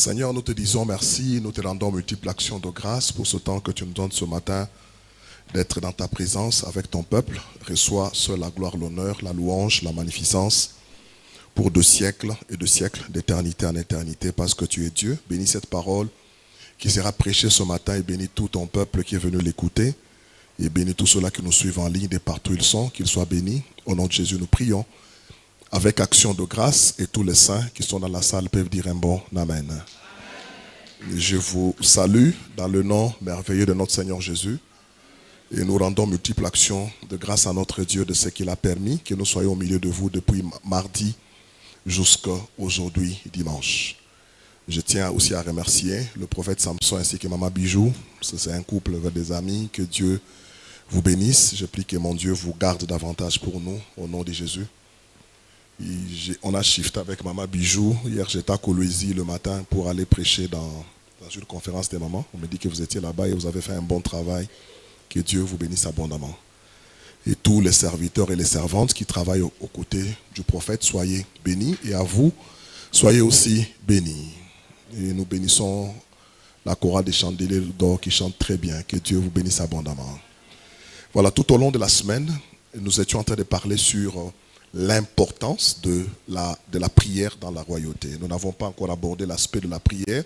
Seigneur, nous te disons merci, nous te rendons multiples actions de grâce pour ce temps que tu nous donnes ce matin d'être dans ta présence avec ton peuple. Reçois seule la gloire, l'honneur, la louange, la magnificence pour de siècles et de siècles, d'éternité en éternité, parce que tu es Dieu. Bénis cette parole qui sera prêchée ce matin et bénis tout ton peuple qui est venu l'écouter. Et bénis tous ceux-là qui nous suivent en ligne de partout où ils sont, qu'ils soient bénis. Au nom de Jésus, nous prions avec action de grâce, et tous les saints qui sont dans la salle peuvent dire un bon Amen. Amen. Je vous salue dans le nom merveilleux de notre Seigneur Jésus et nous rendons multiples actions de grâce à notre Dieu de ce qu'il a permis que nous soyons au milieu de vous depuis mardi jusqu'à aujourd'hui dimanche. Je tiens aussi à remercier le prophète Samson ainsi que Maman Bijou. C'est un couple avec des amis. Que Dieu vous bénisse. Je prie que mon Dieu vous garde davantage pour nous au nom de Jésus. On a shifté avec Maman Bijou. Hier, j'étais à Coloésie le matin pour aller prêcher dans une conférence des mamans. On me dit que vous étiez là-bas et vous avez fait un bon travail. Que Dieu vous bénisse abondamment. Et tous les serviteurs et les servantes qui travaillent aux côtés du prophète, soyez bénis. Et à vous, soyez aussi bénis. Et nous bénissons la chorale des chandeliers d'or qui chante très bien. Que Dieu vous bénisse abondamment. Voilà, tout au long de la semaine, nous étions en train de parler sur l'importance de la prière dans la royauté. Nous n'avons pas encore abordé l'aspect de la prière.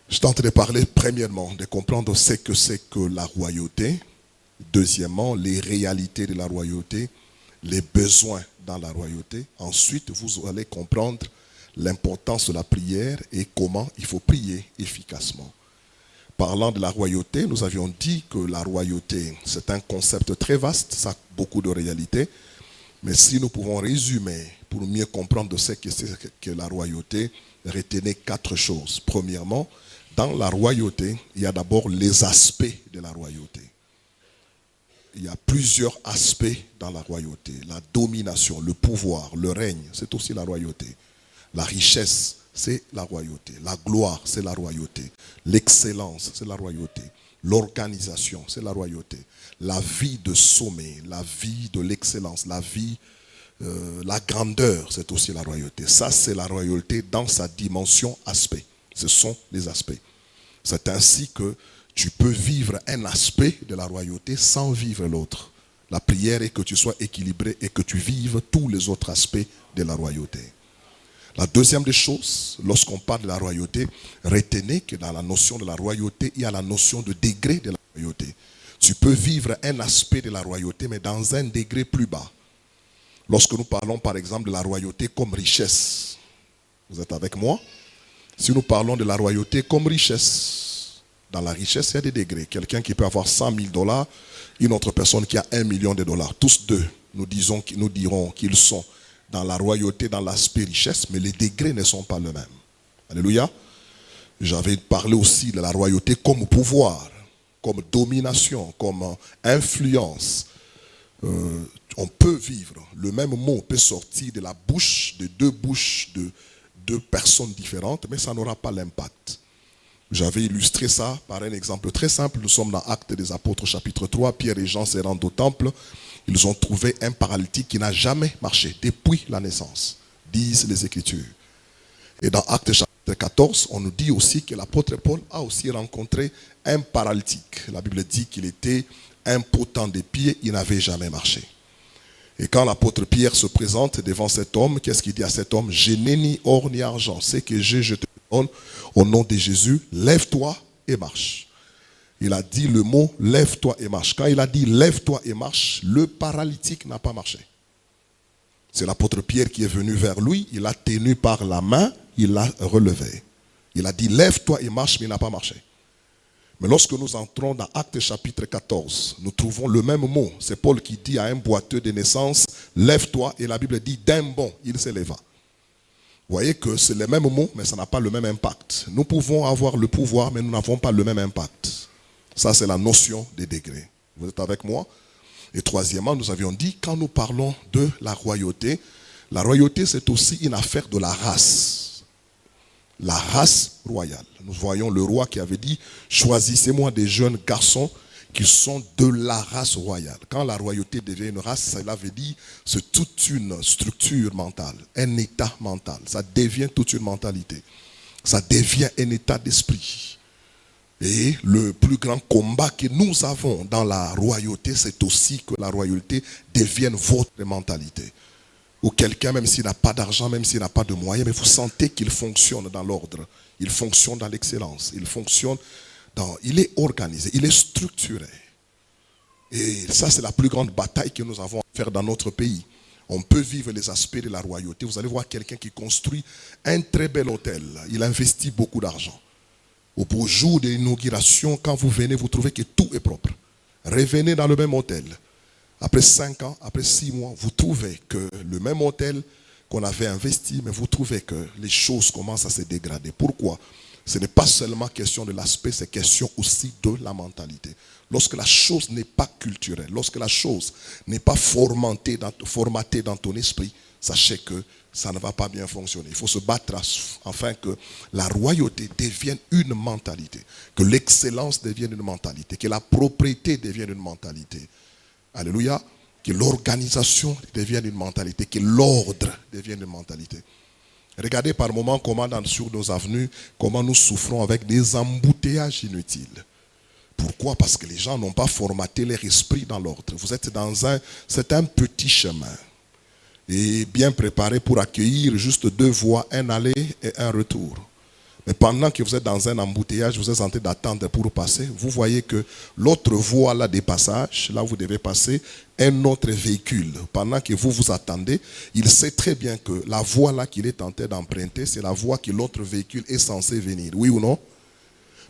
Je tente de parler premièrement, de comprendre ce que c'est que la royauté. Deuxièmement, les réalités de la royauté, les besoins dans la royauté. Ensuite, vous allez comprendre l'importance de la prière et comment il faut prier efficacement. Parlant de la royauté, nous avions dit que la royauté, c'est un concept très vaste, ça a beaucoup de réalités. Mais si nous pouvons résumer pour mieux comprendre ce que c'est que la royauté, retenez 4 choses. Premièrement, dans la royauté, il y a d'abord les aspects de la royauté. Il y a plusieurs aspects dans la royauté. La domination, le pouvoir, le règne, c'est aussi la royauté. La richesse, c'est la royauté. La gloire, c'est la royauté. L'excellence, c'est la royauté. L'organisation, c'est la royauté. La vie de sommet, la vie de l'excellence, la vie, la grandeur, c'est aussi la royauté. Ça, c'est la royauté dans sa dimension aspect. Ce sont les aspects. C'est ainsi que tu peux vivre un aspect de la royauté sans vivre l'autre. La prière est que tu sois équilibré et que tu vives tous les autres aspects de la royauté. La deuxième des choses, lorsqu'on parle de la royauté, retenez que dans la notion de la royauté, il y a la notion de degré de la royauté. Tu peux vivre un aspect de la royauté, mais dans un degré plus bas. Lorsque nous parlons par exemple de la royauté comme richesse, vous êtes avec moi? Si nous parlons de la royauté comme richesse, dans la richesse, il y a des degrés. Quelqu'un qui peut avoir 100 000 $, une autre personne qui a 1 million de $. Tous deux, nous dirons qu'ils sont dans la royauté, dans l'aspect richesse, mais les degrés ne sont pas les mêmes. Alléluia. J'avais parlé aussi de la royauté comme pouvoir, comme domination, comme influence. On peut vivre, le même mot peut sortir de la bouche, de deux personnes différentes, mais ça n'aura pas l'impact. J'avais illustré ça par un exemple très simple. Nous sommes dans Actes des Apôtres chapitre 3. Pierre et Jean se rendent au temple. Ils ont trouvé un paralytique qui n'a jamais marché depuis la naissance, disent les Écritures. Et dans Actes chapitre 14, on nous dit aussi que l'apôtre Paul a aussi rencontré un paralytique. La Bible dit qu'il était impotent des pieds, il n'avait jamais marché. Et quand l'apôtre Pierre se présente devant cet homme, qu'est-ce qu'il dit à cet homme? Je n'ai ni or ni argent, ce que j'ai, je te donne au nom de Jésus, lève-toi et marche. Il a dit le mot lève-toi et marche. Quand il a dit lève-toi et marche, le paralytique n'a pas marché. C'est l'apôtre Pierre qui est venu vers lui, il l'a tenu par la main, il l'a relevé. Il a dit lève-toi et marche, mais il n'a pas marché. Mais lorsque nous entrons dans Actes chapitre 14, nous trouvons le même mot. C'est Paul qui dit à un boiteux de naissance, lève-toi, et la Bible dit d'un bond, il se leva. Vous voyez que c'est le même mot, mais ça n'a pas le même impact. Nous pouvons avoir le pouvoir, mais nous n'avons pas le même impact. Ça, c'est la notion des degrés. Vous êtes avec moi? Et troisièmement, nous avions dit, quand nous parlons de la royauté, c'est aussi une affaire de la race. La race royale. Nous voyons le roi qui avait dit, choisissez-moi des jeunes garçons qui sont de la race royale. Quand la royauté devient une race, cela veut dire c'est toute une structure mentale, un état mental. Ça devient toute une mentalité. Ça devient un état d'esprit. Et le plus grand combat que nous avons dans la royauté, c'est aussi que la royauté devienne votre mentalité. Ou quelqu'un, même s'il n'a pas d'argent, même s'il n'a pas de moyens, mais vous sentez qu'il fonctionne dans l'ordre, il fonctionne dans l'excellence, il est organisé, il est structuré. Et ça, c'est la plus grande bataille que nous avons à faire dans notre pays. On peut vivre les aspects de la royauté. Vous allez voir quelqu'un qui construit un très bel hôtel. Il investit beaucoup d'argent. Au jour de l'inauguration, quand vous venez, vous trouvez que tout est propre. Revenez dans le même hôtel. Après 5 ans, après 6 mois, vous trouvez que le même hôtel qu'on avait investi, mais vous trouvez que les choses commencent à se dégrader. Pourquoi? Ce n'est pas seulement question de l'aspect, c'est question aussi de la mentalité. Lorsque la chose n'est pas culturelle, lorsque la chose n'est pas formatée dans ton esprit, sachez que ça ne va pas bien fonctionner. Il faut se battre afin que la royauté devienne une mentalité, que l'excellence devienne une mentalité, que la propriété devienne une mentalité. Alléluia. Que l'organisation devienne une mentalité, que l'ordre devienne une mentalité. Regardez par moments comment sur nos avenues, comment nous souffrons avec des embouteillages inutiles. Pourquoi? Parce que les gens n'ont pas formaté leur esprit dans l'ordre. Vous êtes c'est un petit chemin. Et bien préparé pour accueillir juste 2 voies, un aller et un retour. Mais pendant que vous êtes dans un embouteillage, vous êtes en train d'attendre pour passer, vous voyez que l'autre voie là des passages, là où vous devez passer, un autre véhicule. Pendant que vous attendez, il sait très bien que la voie là qu'il est tenté d'emprunter, c'est la voie que l'autre véhicule est censé venir. Oui ou non?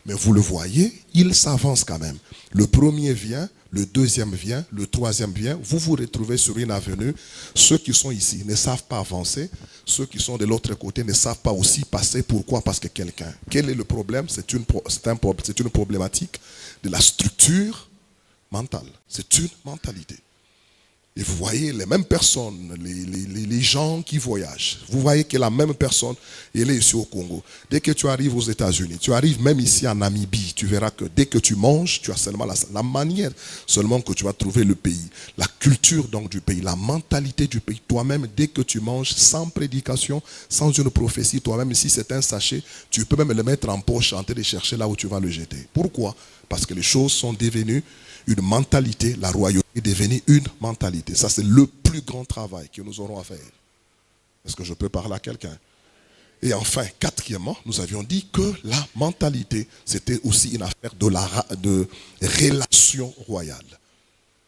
Mais vous le voyez, il s'avance quand même. Le premier vient, le deuxième vient, le troisième vient. Vous vous retrouvez sur une avenue. Ceux qui sont ici ne savent pas avancer. Ceux qui sont de l'autre côté ne savent pas aussi passer. Pourquoi? Parce que quelqu'un. Quel est le problème? C'est une problématique de la structure mentale. C'est une mentalité. Et vous voyez les mêmes personnes, les gens qui voyagent. Vous voyez que la même personne, elle est ici au Congo. Dès que tu arrives aux États-Unis, tu arrives même ici en Namibie, tu verras que dès que tu manges, tu as seulement la manière seulement que tu vas trouver le pays. La culture donc du pays, la mentalité du pays. Toi-même, dès que tu manges sans prédication, sans une prophétie, toi-même, si c'est un sachet, tu peux même le mettre en poche, en train de chercher là où tu vas le jeter. Pourquoi? Parce que les choses sont devenues une mentalité, la royauté est devenue une mentalité. Ça, c'est le plus grand travail que nous aurons à faire. Est-ce que je peux parler à quelqu'un? Et enfin, quatrièmement, nous avions dit que la mentalité, c'était aussi une affaire de relation royale.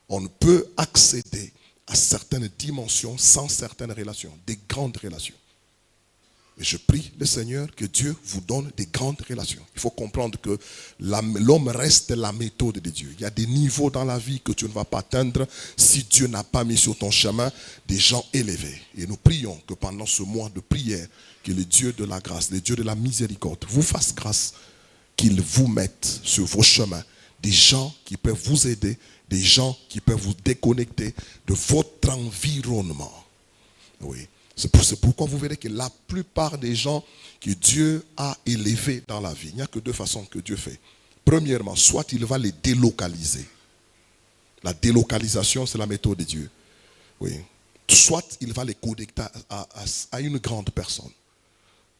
On ne peut accéder à certaines dimensions sans certaines relations, des grandes relations. Et je prie le Seigneur que Dieu vous donne des grandes relations. Il faut comprendre que l'homme reste la méthode de Dieu. Il y a des niveaux dans la vie que tu ne vas pas atteindre si Dieu n'a pas mis sur ton chemin des gens élevés. Et nous prions que pendant ce mois de prière, que le Dieu de la grâce, le Dieu de la miséricorde vous fasse grâce, qu'il vous mette sur vos chemins des gens qui peuvent vous aider, des gens qui peuvent vous déconnecter de votre environnement. Oui. C'est pourquoi vous verrez que la plupart des gens que Dieu a élevés dans la vie, il n'y a que 2 façons que Dieu fait. Premièrement, soit il va les délocaliser. La délocalisation, c'est la méthode de Dieu. Oui. Soit il va les connecter à une grande personne.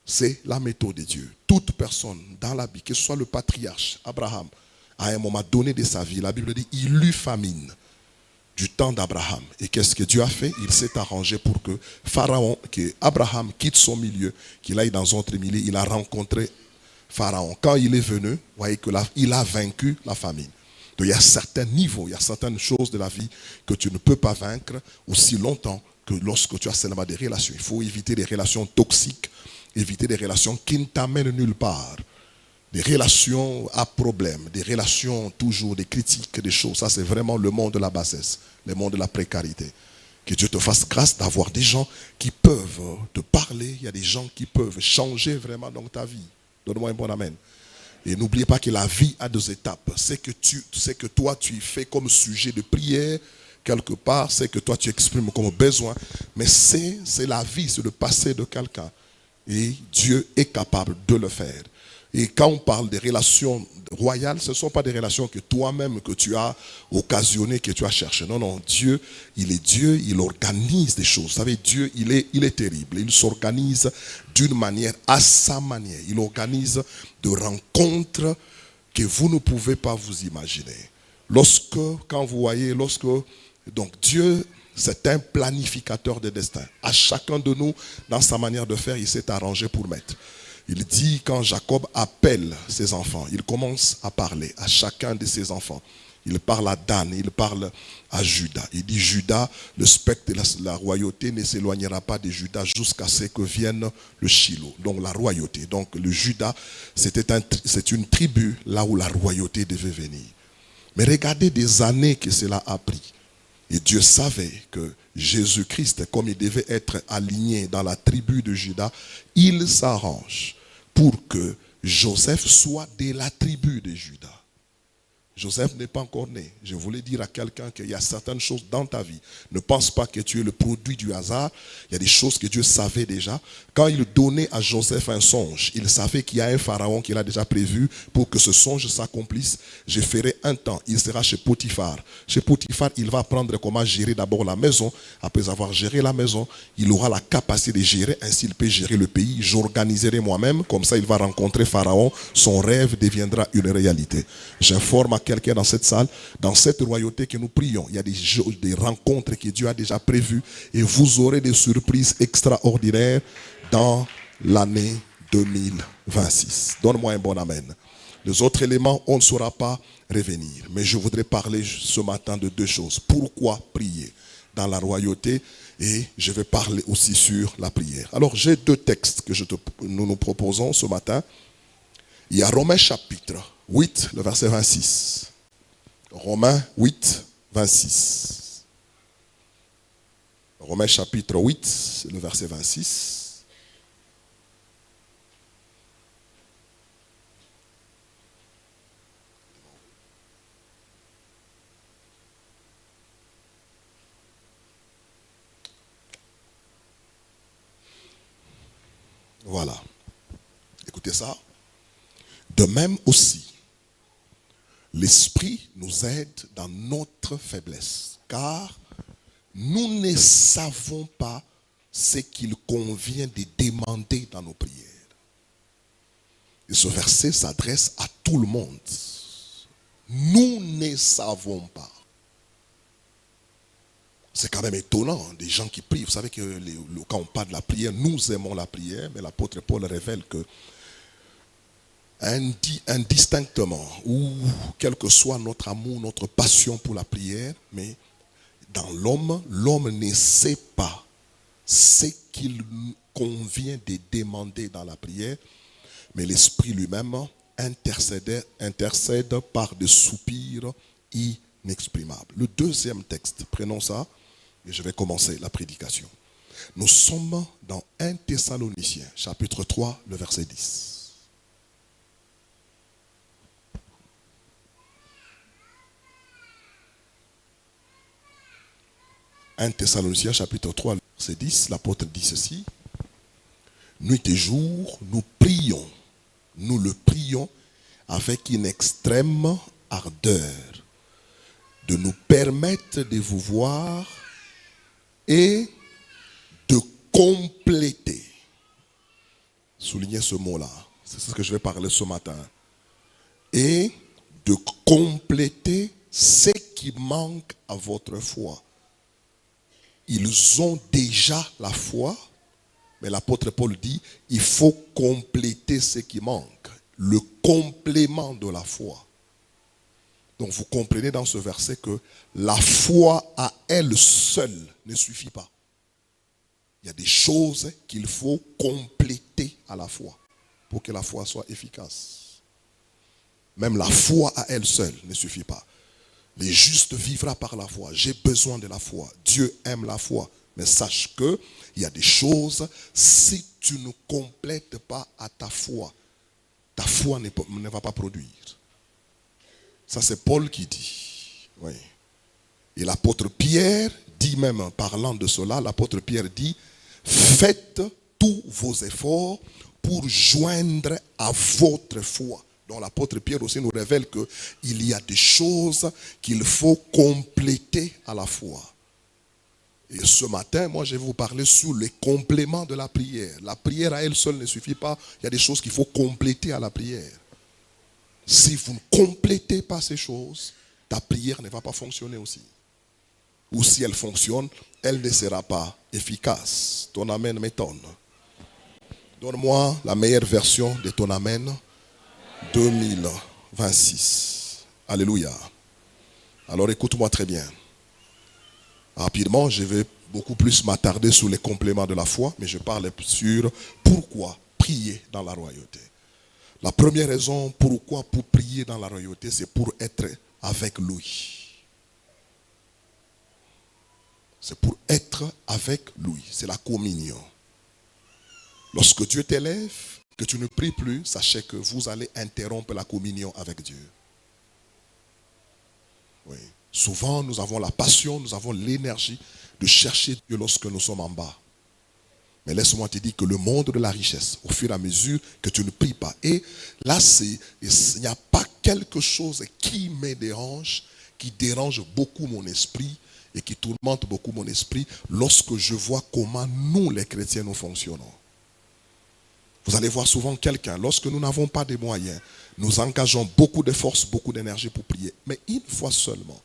C'est la méthode de Dieu. Toute personne dans la vie, que ce soit le patriarche Abraham, à un moment donné de sa vie, la Bible dit, il eut famine du temps d'Abraham. Et qu'est-ce que Dieu a fait? Il s'est arrangé pour que Pharaon, que Abraham quitte son milieu, qu'il aille dans un autre milieu. Il a rencontré Pharaon. Quand il est venu, vous voyez qu'il a vaincu la famine. Donc il y a certains niveaux, il y a certaines choses de la vie que tu ne peux pas vaincre aussi longtemps que lorsque tu as seulement des relations. Il faut éviter des relations toxiques, éviter des relations qui ne t'amènent nulle part. Des relations à problème, des relations toujours, des critiques, des choses. Ça, c'est vraiment le monde de la bassesse, le monde de la précarité. Que Dieu te fasse grâce d'avoir des gens qui peuvent te parler. Il y a des gens qui peuvent changer vraiment dans ta vie. Donne-moi un bon amen. Et n'oubliez pas que la vie a 2 étapes. C'est que toi, tu fais comme sujet de prière, quelque part. C'est que toi, tu exprimes comme besoin. Mais c'est la vie, c'est le passé de quelqu'un. Et Dieu est capable de le faire. Et quand on parle des relations royales, ce ne sont pas des relations que toi-même, que tu as occasionnées, que tu as cherchées. Non, non, Dieu, il organise des choses. Vous savez, Dieu, il est terrible. Il s'organise d'une manière, à sa manière. Il organise de rencontres que vous ne pouvez pas vous imaginer. Quand vous voyez, donc Dieu, c'est un planificateur de destin. À chacun de nous, dans sa manière de faire, il s'est arrangé pour mettre. Il dit, quand Jacob appelle ses enfants, il commence à parler à chacun de ses enfants. Il parle à Dan, il parle à Judas. Il dit, Judas, le spectre de la royauté ne s'éloignera pas de Judas jusqu'à ce que vienne le Shiloh. Donc la royauté. Donc le Judas, c'est une tribu là où la royauté devait venir. Mais regardez des années que cela a pris. Et Dieu savait que Jésus-Christ, comme il devait être aligné dans la tribu de Judas, il s'arrange pour que Joseph soit de la tribu de Judas. Joseph n'est pas encore né. Je voulais dire à quelqu'un qu'il y a certaines choses dans ta vie. Ne pense pas que tu es le produit du hasard. Il y a des choses que Dieu savait déjà. Quand il donnait à Joseph un songe, il savait qu'il y a un pharaon qu'il a déjà prévu pour que ce songe s'accomplisse. Je ferai un temps. Il sera chez Potiphar. Chez Potiphar, il va apprendre comment gérer d'abord la maison. Après avoir géré la maison, il aura la capacité de gérer. Ainsi, il peut gérer le pays. J'organiserai moi-même. Comme ça, il va rencontrer Pharaon. Son rêve deviendra une réalité. J'informe à quelqu'un dans cette salle, dans cette royauté que nous prions, il y a des rencontres que Dieu a déjà prévues et vous aurez des surprises extraordinaires dans l'année 2026. Donne-moi un bon amen. Les autres éléments, on ne saura pas revenir. Mais je voudrais parler ce matin de deux choses. Pourquoi prier dans la royauté? Et je vais parler aussi sur la prière. Alors j'ai deux textes que nous proposons ce matin. Il y a Romains chapitre 8, le verset 26. Romains 8, 26. Romains chapitre 8, le verset 26. Voilà. Écoutez ça. De même aussi, l'Esprit nous aide dans notre faiblesse, car nous ne savons pas ce qu'il convient de demander dans nos prières. Et ce verset s'adresse à tout le monde. Nous ne savons pas. C'est quand même étonnant, des gens qui prient. Vous savez que quand on parle de la prière, nous aimons la prière, mais l'apôtre Paul révèle que indistinctement, ou quel que soit notre amour, notre passion pour la prière, mais dans l'homme ne sait pas ce qu'il convient de demander dans la prière, mais l'Esprit lui-même intercède par des soupirs inexprimables. Le deuxième texte, prenons ça, et je vais commencer la prédication. Nous sommes dans 1 Thessaloniciens, chapitre 3, le verset 10. 1 Thessaloniciens chapitre 3, verset 10, l'apôtre dit ceci. Nuit et jour, nous le prions avec une extrême ardeur de nous permettre de vous voir et de compléter. Soulignez ce mot-là, c'est ce que je vais parler ce matin. Et de compléter ce qui manque à votre foi. Ils ont déjà la foi, mais l'apôtre Paul dit, il faut compléter ce qui manque, le complément de la foi. Donc vous comprenez dans ce verset que la foi à elle seule ne suffit pas. Il y a des choses qu'il faut compléter à la foi pour que la foi soit efficace. Même la foi à elle seule ne suffit pas. Les justes vivra par la foi. J'ai besoin de la foi. Dieu aime la foi. Mais sache que il y a des choses, si tu ne complètes pas à ta foi ne va pas produire. Ça c'est Paul qui dit. Oui. Et l'apôtre Pierre dit même, parlant de cela, l'apôtre Pierre dit, faites tous vos efforts pour joindre à votre foi. Donc l'apôtre Pierre aussi nous révèle qu'il y a des choses qu'il faut compléter à la foi. Et ce matin, moi je vais vous parler sur les compléments de la prière. La prière à elle seule ne suffit pas. Il y a des choses qu'il faut compléter à la prière. Si vous ne complétez pas ces choses, ta prière ne va pas fonctionner aussi. Ou si elle fonctionne, elle ne sera pas efficace. Ton amen m'étonne. Donne-moi la meilleure version de ton amen 2026. Alléluia. Alors écoute-moi très bien. Rapidement, je vais beaucoup plus m'attarder sur les compléments de la foi, mais je parle sur pourquoi prier dans la royauté. La première raison pourquoi pour prier dans la royauté, c'est pour être avec lui. C'est pour être avec lui. C'est la communion. Lorsque Dieu t'élève, que tu ne pries plus, sachez que vous allez interrompre la communion avec Dieu. Oui. Souvent, nous avons la passion, nous avons l'énergie de chercher Dieu lorsque nous sommes en bas. Mais laisse-moi te dire que le monde de la richesse, au fur et à mesure que tu ne pries pas, et là, il n'y a pas quelque chose qui me dérange, qui dérange beaucoup mon esprit et qui tourmente beaucoup mon esprit lorsque je vois comment nous, les chrétiens, nous fonctionnons. Vous allez voir souvent quelqu'un, lorsque nous n'avons pas de moyens, nous engageons beaucoup de force, beaucoup d'énergie pour prier. Mais une fois seulement,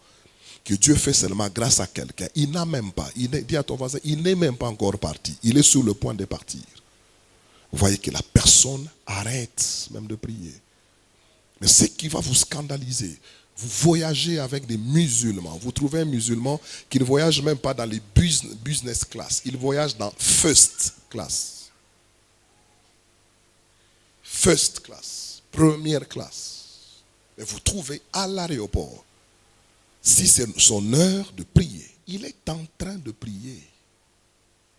que Dieu fait seulement grâce à quelqu'un, il n'a même pas, dis à ton voisin, il n'est même pas encore parti. Il est sur le point de partir. Vous voyez que la personne arrête même de prier. Mais ce qui va vous scandaliser, vous voyagez avec des musulmans. Vous trouvez un musulman qui ne voyage même pas dans les business class. Il voyage dans first class. First class, première classe. Et vous trouvez à l'aéroport, si c'est son heure de prier, il est en train de prier.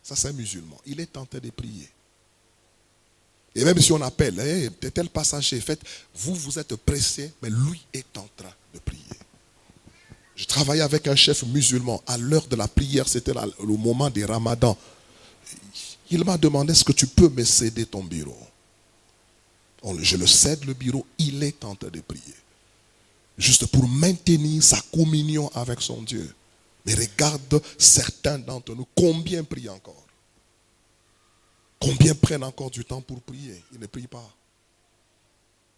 Ça c'est un musulman, il est en train de prier. Et même si on appelle, hey, tel passager, faites, vous êtes pressé, mais lui est en train de prier. Je travaillais avec un chef musulman, à l'heure de la prière, c'était le moment des ramadans. Il m'a demandé, est-ce que tu peux me céder ton bureau? Je le cède le bureau, il est en train de prier. Juste pour maintenir sa communion avec son Dieu. Mais regarde certains d'entre nous, combien prient encore? Combien prennent encore du temps pour prier? Ils ne prient pas.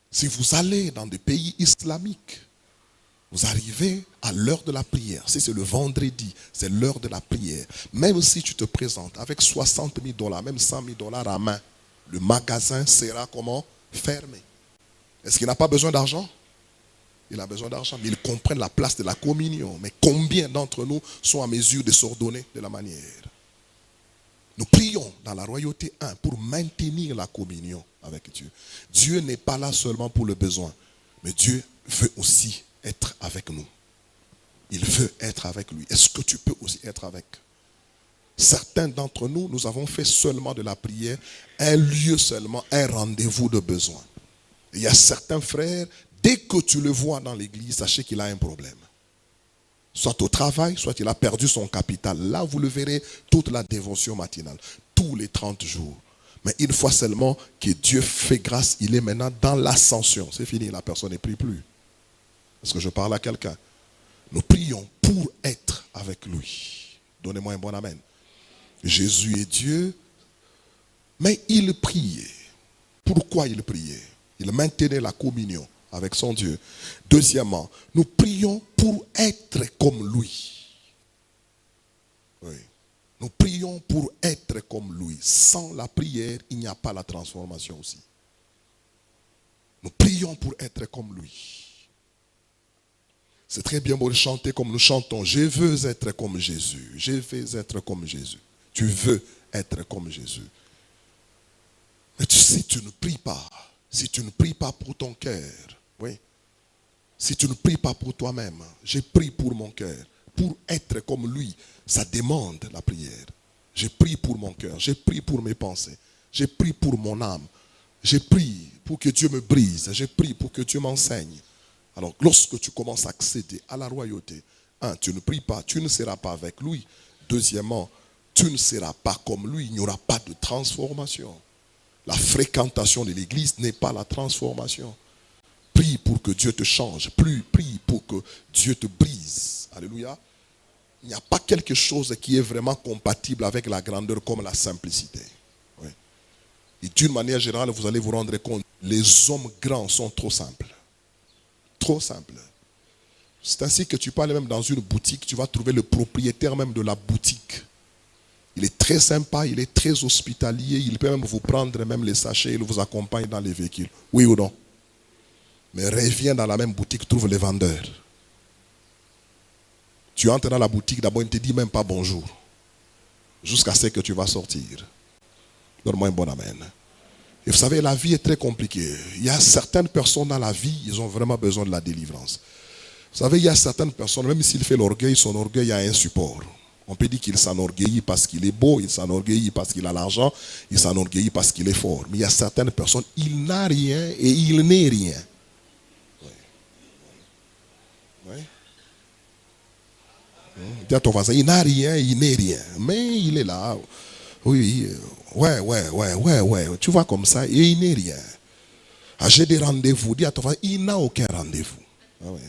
Si vous allez dans des pays islamiques, vous arrivez à l'heure de la prière. Si c'est le vendredi, c'est l'heure de la prière. Même si tu te présentes avec 60 000 $, même 100 000 $ à main, le magasin sera comment? Fermé. Est-ce qu'il n'a pas besoin d'argent? Il a besoin d'argent, mais ils comprennent la place de la communion. Mais combien d'entre nous sont à mesure de s'ordonner de la manière? Nous prions dans la royauté 1 pour maintenir la communion avec Dieu. Dieu n'est pas là seulement pour le besoin, mais Dieu veut aussi être avec nous. Il veut être avec lui. Est-ce que tu peux aussi être avec? Certains d'entre nous, nous avons fait seulement de la prière un lieu seulement, un rendez-vous de besoin. Et il y a certains frères, dès que tu le vois dans l'église, sachez qu'il a un problème. Soit au travail, soit il a perdu son capital. Là, vous le verrez toute la dévotion matinale, tous les 30 jours. Mais une fois seulement que Dieu fait grâce, il est maintenant dans l'ascension. C'est fini, la personne ne prie plus. Est-ce que je parle à quelqu'un? Nous prions pour être avec lui. Donnez-moi un bon amen. Jésus est Dieu, mais il priait. Pourquoi il priait? Il maintenait la communion avec son Dieu. Deuxièmement, nous prions pour être comme lui. Oui. Nous prions pour être comme lui. Sans la prière, il n'y a pas la transformation aussi. Nous prions pour être comme lui. C'est très bien beau de chanter comme nous chantons. Je veux être comme Jésus. Je veux être comme Jésus. Tu veux être comme Jésus. Mais si tu ne pries pas, si tu ne pries pas pour ton cœur, oui, si tu ne pries pas pour toi-même, je prie pour mon cœur. Pour être comme lui, ça demande la prière. Je prie pour mon cœur, je prie pour mes pensées, je prie pour mon âme, je prie pour que Dieu me brise, je prie pour que Dieu m'enseigne. Alors, lorsque tu commences à accéder à la royauté, tu ne pries pas, tu ne seras pas avec lui. Deuxièmement, tu ne seras pas comme lui, il n'y aura pas de transformation. La fréquentation de l'église n'est pas la transformation. Prie pour que Dieu te change. Prie pour que Dieu te brise. Alléluia. Il n'y a pas quelque chose qui est vraiment compatible avec la grandeur comme la simplicité. Oui. Et d'une manière générale, vous allez vous rendre compte, les hommes grands sont trop simples. Trop simples. C'est ainsi que tu parles même dans une boutique, tu vas trouver le propriétaire même de la boutique. Il est très sympa, il est très hospitalier, il peut même vous prendre même les sachets, il vous accompagne dans les véhicules. Oui ou non? Mais reviens dans la même boutique, trouve les vendeurs. Tu entres dans la boutique, d'abord il ne te dit même pas bonjour. Jusqu'à ce que tu vas sortir. Donne-moi un bon amen. Et vous savez, la vie est très compliquée. Il y a certaines personnes dans la vie, ils ont vraiment besoin de la délivrance. Vous savez, il y a certaines personnes, même s'il fait l'orgueil, son orgueil a un support. On peut dire qu'il s'enorgueillit parce qu'il est beau, il s'enorgueillit parce qu'il a l'argent, il s'enorgueillit parce qu'il est fort. Mais il y a certaines personnes, il n'a rien et il n'est rien. Oui. Oui. Dis à ton voisin, il n'a rien, il n'est rien. Mais il est là. Oui, ouais. Tu vois comme ça, et il n'est rien. Ah, j'ai des rendez-vous. Dis à ton voisin, il n'a aucun rendez-vous. Ah ouais.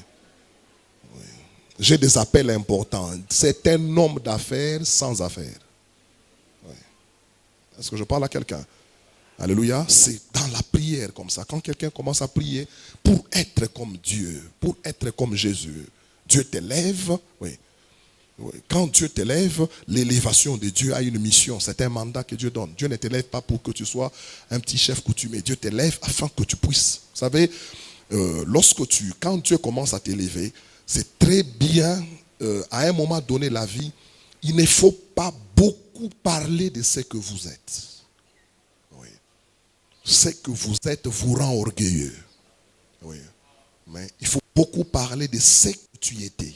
J'ai des appels importants. C'est un homme d'affaires sans affaires. Oui. Est-ce que je parle à quelqu'un? Alléluia. C'est dans la prière comme ça. Quand quelqu'un commence à prier pour être comme Dieu, pour être comme Jésus, Dieu t'élève. Oui. Oui. Quand Dieu t'élève, l'élévation de Dieu a une mission. C'est un mandat que Dieu donne. Dieu ne t'élève pas pour que tu sois un petit chef coutumier. Dieu t'élève afin que tu puisses. Vous savez, quand Dieu commence à t'élever, c'est très bien, à un moment donné de la vie, il ne faut pas beaucoup parler de ce que vous êtes. Oui. Ce que vous êtes vous rend orgueilleux. Oui. Mais il faut beaucoup parler de ce que tu étais.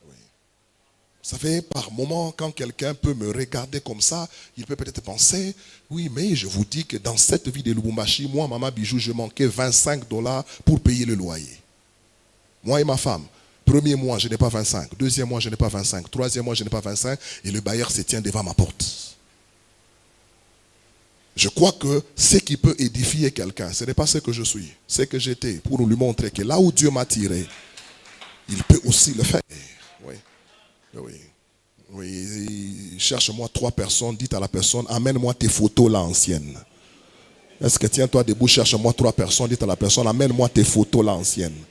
Oui. Vous savez, par moment, quand quelqu'un peut me regarder comme ça, il peut peut-être penser, oui, mais je vous dis que dans cette vie de Lubumbashi, moi, Maman Bijou, je manquais $25 pour payer le loyer. Moi et ma femme. Premier mois, je n'ai pas 25. Deuxième mois, je n'ai pas 25. Troisième mois, je n'ai pas 25. Et le bailleur se tient devant ma porte. Je crois que ce qui peut édifier quelqu'un, ce n'est pas ce que je suis, ce que j'étais, pour lui montrer que là où Dieu m'a tiré, il peut aussi le faire. Oui. Oui. Oui. Cherche-moi 3 personnes, dites à la personne, amène-moi tes photos là anciennes. Est-ce que tiens-toi debout, cherche-moi 3 personnes, dites à la personne, amène-moi tes photos là anciennes.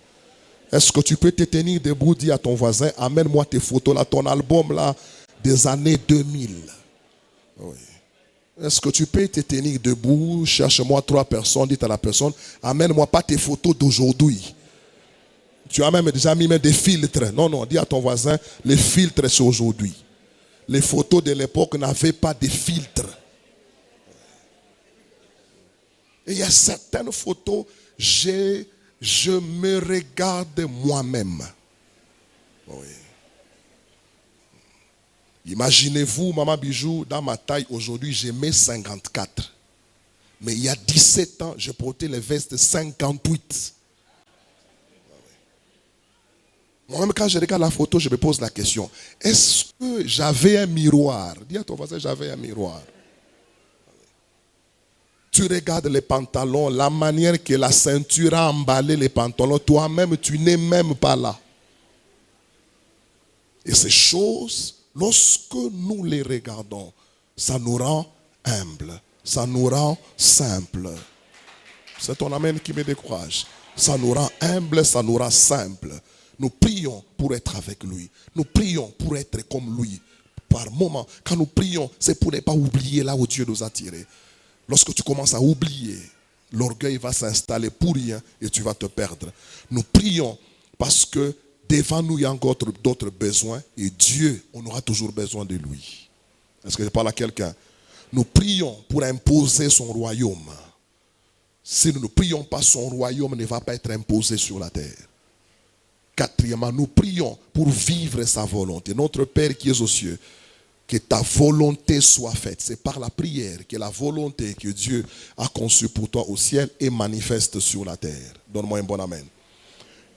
Est-ce que tu peux te tenir debout, dis à ton voisin, amène-moi tes photos là, ton album là, des années 2000. Oui. Est-ce que tu peux te tenir debout, cherche-moi 3 personnes, dis à la personne, amène-moi pas tes photos d'aujourd'hui. Tu as même déjà mis des filtres. Non, dis à ton voisin, les filtres c'est aujourd'hui. Les photos de l'époque n'avaient pas de filtres. Et il y a certaines photos, je me regarde moi-même. Oui. Imaginez-vous, Maman Bijou, dans ma taille aujourd'hui, j'ai mes 54. Mais il y a 17 ans, je portais les vestes 58. Moi-même, quand je regarde la photo, je me pose la question, est-ce que j'avais un miroir? Dis à ton voisin, j'avais un miroir. Tu regardes les pantalons, la manière que la ceinture a emballé les pantalons, toi-même, tu n'es même pas là. Et ces choses, lorsque nous les regardons, ça nous rend humbles, ça nous rend simples. C'est ton amen qui me décourage. Ça nous rend humbles, ça nous rend simples. Nous prions pour être avec lui. Nous prions pour être comme lui. Par moment, quand nous prions, c'est pour ne pas oublier là où Dieu nous a tirés. Lorsque tu commences à oublier, l'orgueil va s'installer pour rien et tu vas te perdre. Nous prions parce que devant nous, il y a encore d'autres besoins et Dieu, on aura toujours besoin de lui. Est-ce que je parle à quelqu'un? Nous prions pour imposer son royaume. Si nous ne prions pas, son royaume ne va pas être imposé sur la terre. Quatrièmement, nous prions pour vivre sa volonté. Notre Père qui est aux cieux, que ta volonté soit faite. C'est par la prière que la volonté que Dieu a conçue pour toi au ciel est manifeste sur la terre. Donne-moi un bon amen.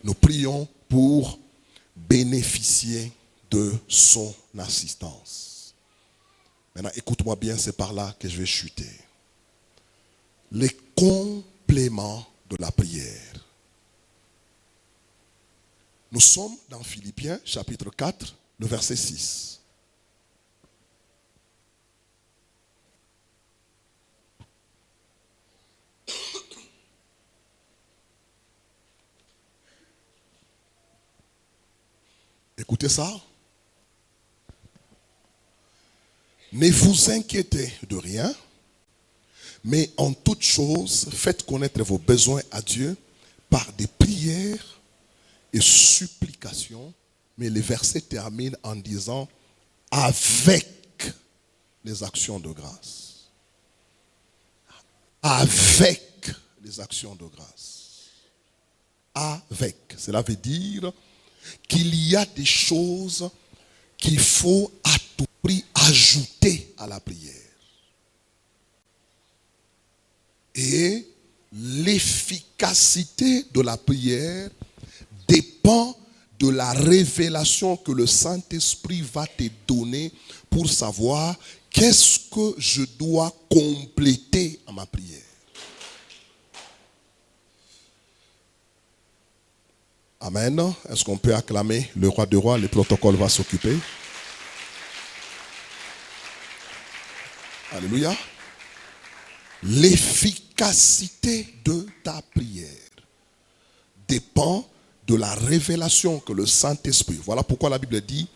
Nous prions pour bénéficier de son assistance. Maintenant, écoute-moi bien, c'est par là que je vais chuter. Les compléments de la prière. Nous sommes dans Philippiens chapitre 4, le verset 6. Écoutez ça. Ne vous inquiétez de rien, mais en toute chose, faites connaître vos besoins à Dieu par des prières et supplications. Mais les versets terminent en disant avec les actions de grâce. Avec les actions de grâce. Avec. Cela veut dire qu'il y a des choses qu'il faut à tout prix ajouter à la prière. Et l'efficacité de la prière dépend de la révélation que le Saint-Esprit va te donner pour savoir qu'est-ce que je dois compléter à ma prière. Amen. Est-ce qu'on peut acclamer le roi des rois? Le protocole va s'occuper. Alléluia. L'efficacité de ta prière dépend de la révélation que le Saint-Esprit. Voilà pourquoi la Bible dit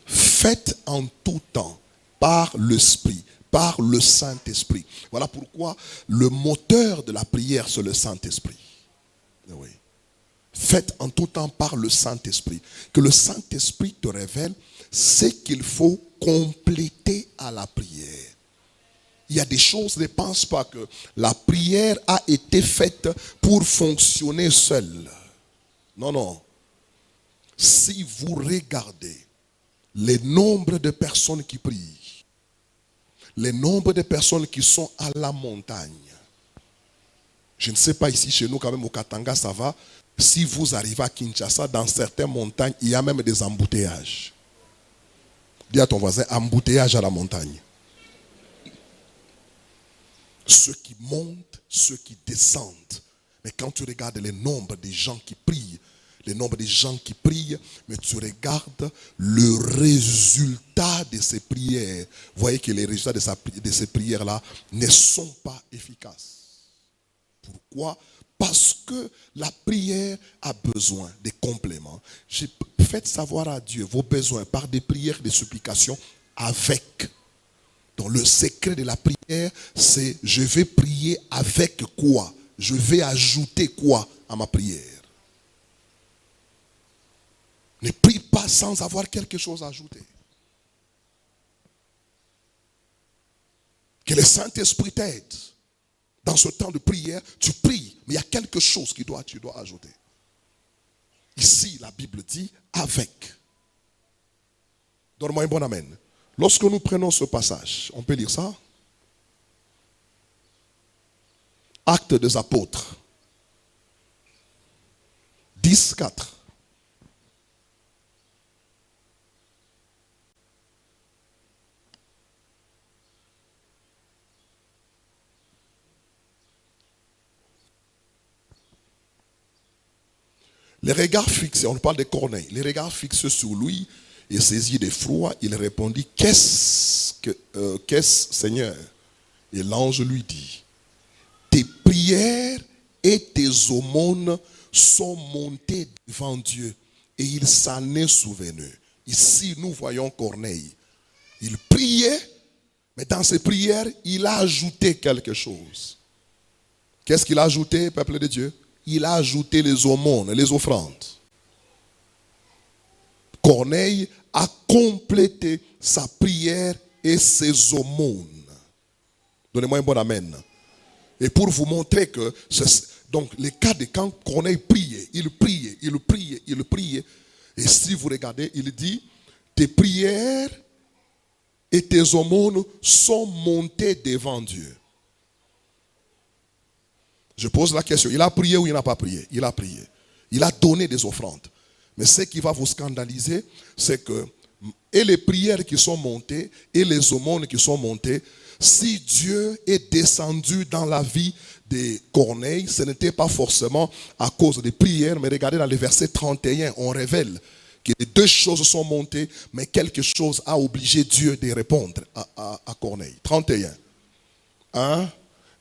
faites en tout temps par l'Esprit, par le Saint-Esprit. Voilà pourquoi le moteur de la prière, c'est le Saint-Esprit. Oui. Faites en tout temps par le Saint-Esprit. Que le Saint-Esprit te révèle ce qu'il faut compléter à la prière. Il y a des choses, ne pense pas que la prière a été faite pour fonctionner seule. Non, non. Si vous regardez le nombre de personnes qui prient, le nombre de personnes qui sont à la montagne, je ne sais pas ici chez nous quand même au Katanga ça va. Si vous arrivez à Kinshasa, dans certaines montagnes, il y a même des embouteillages. Dis à ton voisin, embouteillage à la montagne. Ceux qui montent, ceux qui descendent. Mais quand tu regardes le nombre de gens qui prient, mais tu regardes le résultat de ces prières, vous voyez que les résultats de ces prières-là ne sont pas efficaces. Pourquoi? Parce que la prière a besoin de compléments. Faites savoir à Dieu vos besoins par des prières, des supplications avec. Donc le secret de la prière, c'est je vais prier avec quoi? Je vais ajouter quoi à ma prière? Ne prie pas sans avoir quelque chose à ajouter. Que le Saint-Esprit t'aide. Dans ce temps de prière, tu pries, mais il y a quelque chose que tu dois ajouter. Ici, la Bible dit avec. Donne-moi un bon amen. Lorsque nous prenons ce passage, on peut lire ça. Actes des apôtres. 10, 4. Les regards fixés, on parle de Corneille, les regards fixés sur lui et saisi d'effroi, il répondit, qu'est-ce Seigneur? Et l'ange lui dit, tes prières et tes aumônes sont montées devant Dieu et il s'en est souvenu. Ici, nous voyons Corneille. Il priait, mais dans ses prières, il a ajouté quelque chose. Qu'est-ce qu'il a ajouté, peuple de Dieu? Il a ajouté les aumônes, les offrandes. Corneille a complété sa prière et ses aumônes. Donnez-moi un bon amen. Et pour vous montrer que, donc les cas de quand Corneille priait, il priait. Et si vous regardez, il dit, tes prières et tes aumônes sont montées devant Dieu. Je pose la question, il a prié ou il n'a pas prié? Il a prié. Il a donné des offrandes. Mais ce qui va vous scandaliser, c'est que et les prières qui sont montées et les aumônes qui sont montées, Si Dieu est descendu dans la vie de Corneille, ce n'était pas forcément à cause des prières, mais regardez dans le verset 31, on révèle que les deux choses sont montées, mais quelque chose a obligé Dieu de répondre à Corneille. 31. 1,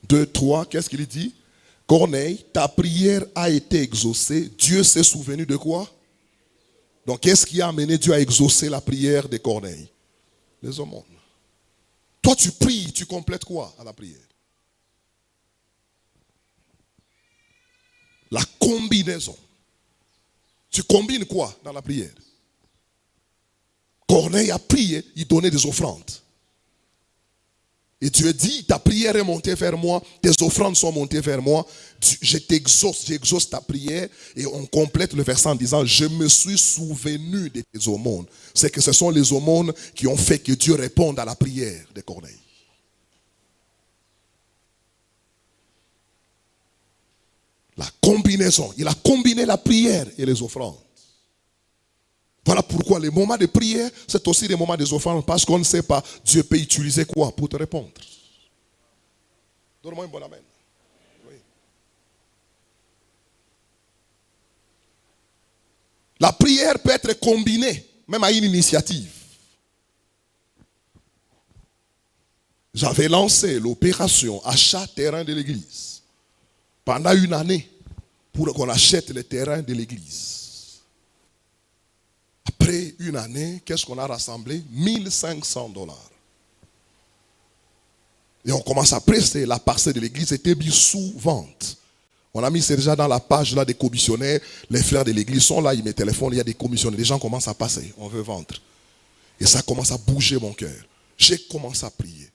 2, 3, qu'est-ce qu'il dit? Corneille, ta prière a été exaucée. Dieu s'est souvenu de quoi? Donc, qu'est-ce qui a amené Dieu à exaucer la prière de Corneille? Les aumônes. Toi, tu pries, tu complètes quoi à la prière? La combinaison. Tu combines quoi dans la prière? Corneille a prié, il donnait des offrandes. Et Dieu dit, ta prière est montée vers moi, tes offrandes sont montées vers moi, je t'exauce, j'exauce ta prière. Et on complète le verset en disant, je me suis souvenu de tes aumônes. C'est que ce sont les aumônes qui ont fait que Dieu réponde à la prière de Corneille. La combinaison, il a combiné la prière et les offrandes. Voilà pourquoi les moments de prière, c'est aussi des moments des offrandes, parce qu'on ne sait pas, Dieu peut utiliser quoi pour te répondre. Donne-moi un bon amen. Oui. La prière peut être combinée, même à une initiative. J'avais lancé l'opération achat terrain de l'église pendant une année pour qu'on achète les terrains de l'église. Après une année, qu'est-ce qu'on a rassemblé? 1500 $. Et on commence à presser. La parcelle de l'église était mise sous vente. On a mis ça déjà dans la page là des commissionnaires. Les frères de l'église sont là, ils me téléphonent, il y a des commissionnaires. Les gens commencent à passer, on veut vendre. Et ça commence à bouger mon cœur. J'ai commencé à prier.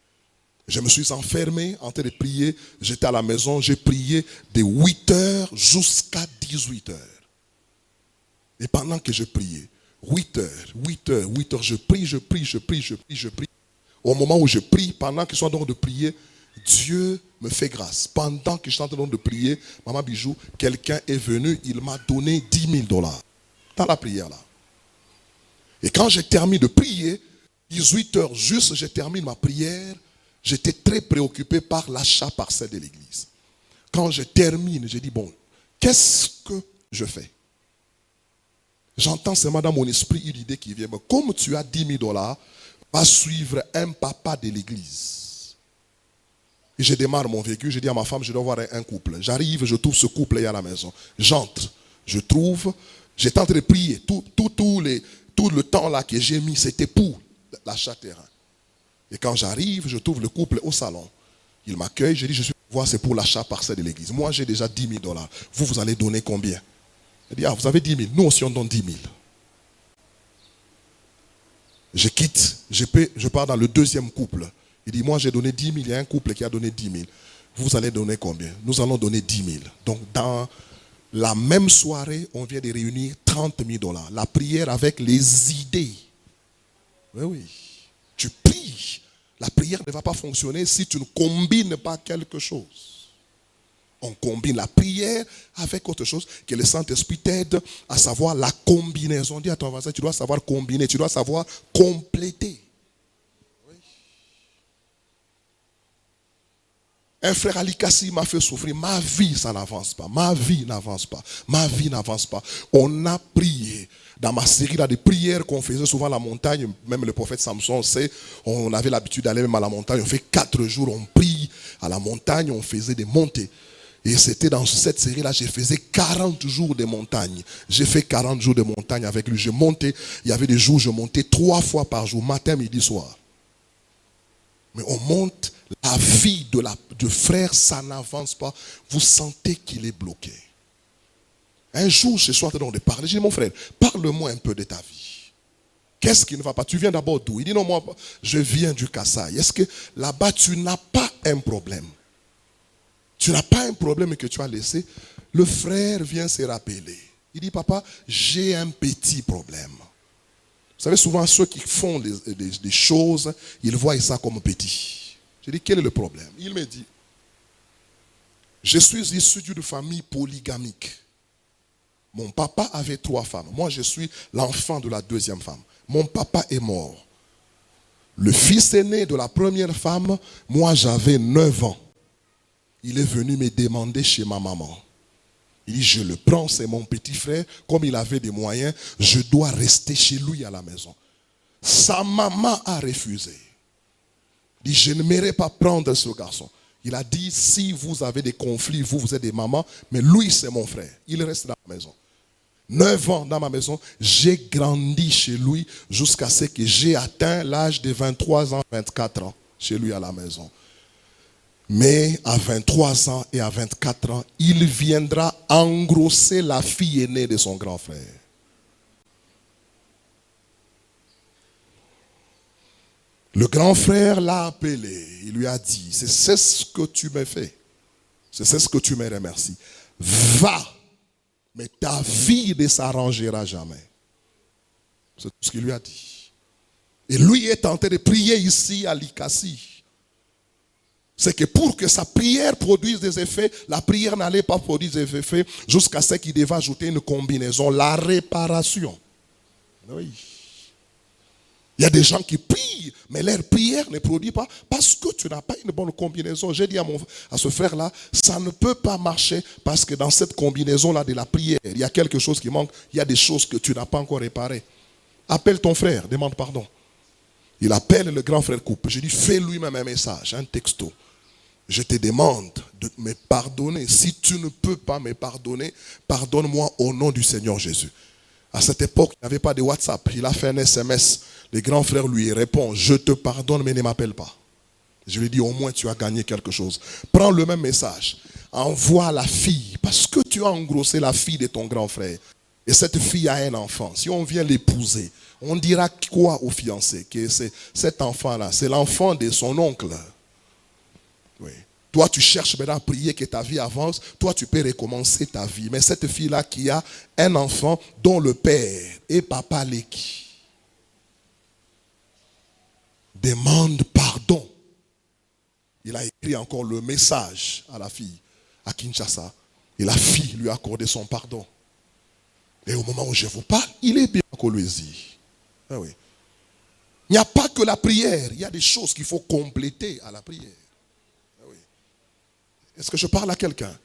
Je me suis enfermé en train de prier. J'étais à la maison, j'ai prié de 8 heures jusqu'à 18 heures. Et pendant que je priais, 8 heures, je prie. Au moment où je prie, pendant que je suis en train de prier, Dieu me fait grâce. Pendant que je suis en train de prier, Maman Bijou, quelqu'un est venu, il m'a donné 10 000 $. Dans la prière là. Et quand j'ai terminé de prier, 18 heures juste, j'ai terminé ma prière, j'étais très préoccupé par l'achat parcelle de l'église. Quand je termine, j'ai dit, bon, qu'est-ce que je fais? J'entends seulement dans mon esprit une idée qui vient. Mais comme tu as 10 000 $, va suivre un papa de l'église. Et je démarre mon véhicule, je dis à ma femme, je dois voir un couple. J'arrive, je trouve ce couple à la maison. J'entre, je trouve, j'étais en train de prier. Tout le temps là que j'ai mis, c'était pour l'achat terrain. Et quand j'arrive, je trouve le couple au salon. Il m'accueille, je dis, je suis voir, c'est pour l'achat parcelle de l'église. Moi, j'ai déjà 10 000 $. Vous allez donner combien? Il dit, ah, vous avez 10 000. Nous aussi, on donne 10 000. Je quitte, je pars dans le deuxième couple. Il dit, moi, j'ai donné 10 000. Il y a un couple qui a donné 10 000. Vous allez donner combien? Nous allons donner 10 000. Donc, dans la même soirée, on vient de réunir 30 000 $. La prière avec les idées. Oui, oui. Tu pries. La prière ne va pas fonctionner si tu ne combines pas quelque chose. On combine la prière avec autre chose, que le Saint-Esprit t'aide à savoir la combinaison. Dis à ton voisin, tu dois savoir combiner, tu dois savoir compléter. Oui. Un frère Alikassi m'a fait souffrir. Ma vie, ça n'avance pas. Ma vie n'avance pas. Ma vie n'avance pas. On a prié. Dans ma série là, de prières qu'on faisait souvent à la montagne, même le prophète Samson sait, on avait l'habitude d'aller même à la montagne. On fait 4 jours, on prie à la montagne, on faisait des montées. Et c'était dans cette série-là, je faisais 40 jours de montagne. J'ai fait 40 jours de montagne avec lui. Je montais, il y avait des jours où je montais 3 fois par jour, matin, midi, soir. Mais on monte, la vie de frère, ça n'avance pas. Vous sentez qu'il est bloqué. Un jour, je suis en train de parler. J'ai dit, mon frère, parle-moi un peu de ta vie. Qu'est-ce qui ne va pas? Tu viens d'abord d'où? Il dit, non, moi, je viens du Kasaï. Est-ce que là-bas, tu n'as pas un problème? Tu n'as pas un problème que tu as laissé. Le frère vient se rappeler. Il dit, papa, j'ai un petit problème. Vous savez, souvent, ceux qui font des choses, ils voient ça comme petit. Je dis, quel est le problème? Il me dit, je suis issu d'une famille polygamique. Mon papa avait 3 femmes. Moi, je suis l'enfant de la 2e femme. Mon papa est mort. Le fils aîné de la première femme, moi j'avais 9 ans. Il est venu me demander chez ma maman. Il dit, je le prends, c'est mon petit frère. Comme il avait des moyens, je dois rester chez lui à la maison. Sa maman a refusé. Il dit, je ne m'aimerais pas prendre ce garçon. Il a dit, si vous avez des conflits, vous êtes des mamans, mais lui c'est mon frère. Il reste dans la maison. 9 ans dans ma maison, j'ai grandi chez lui jusqu'à ce que j'ai atteint l'âge de 23 ans, 24 ans, chez lui à la maison. Mais à 23 ans et à 24 ans, il viendra engrosser la fille aînée de son grand frère. Le grand frère l'a appelé, il lui a dit, c'est ce que tu m'as fait, c'est ce que tu me remercies. Va, mais ta vie ne s'arrangera jamais. C'est tout ce qu'il lui a dit. Et lui est en train de prier ici à Likasi. C'est que pour que sa prière produise des effets, la prière n'allait pas produire des effets jusqu'à ce qu'il devait ajouter une combinaison, la réparation. Oui. Il y a des gens qui prient, mais leur prière ne produit pas parce que tu n'as pas une bonne combinaison. J'ai dit à ce frère-là, ça ne peut pas marcher parce que dans cette combinaison-là de la prière, il y a quelque chose qui manque, il y a des choses que tu n'as pas encore réparées. Appelle ton frère, demande pardon. Il appelle le grand frère couple. Je dis, fais-lui même un message, un texto. Je te demande de me pardonner. Si tu ne peux pas me pardonner, pardonne-moi au nom du Seigneur Jésus. À cette époque, il n'y avait pas de WhatsApp. Il a fait un SMS. Le grand frère lui répond, je te pardonne, mais ne m'appelle pas. Je lui dis, au moins tu as gagné quelque chose. Prends le même message. Envoie la fille, parce que tu as engrossé la fille de ton grand frère. Et cette fille a un enfant. Si on vient l'épouser, on dira quoi au fiancé? Que c'est cet enfant-là, c'est l'enfant de son oncle. Oui. Toi, tu cherches maintenant à prier que ta vie avance. Toi, tu peux recommencer ta vie. Mais cette fille-là qui a un enfant dont le père est Papa Leki, demande pardon. Il a écrit encore le message à la fille à Kinshasa. Et la fille lui a accordé son pardon. Et au moment où je vous parle, il est bien à Coloésie. Ah oui. Il n'y a pas que la prière. Il y a des choses qu'il faut compléter à la prière. Est-ce que je parle à quelqu'un?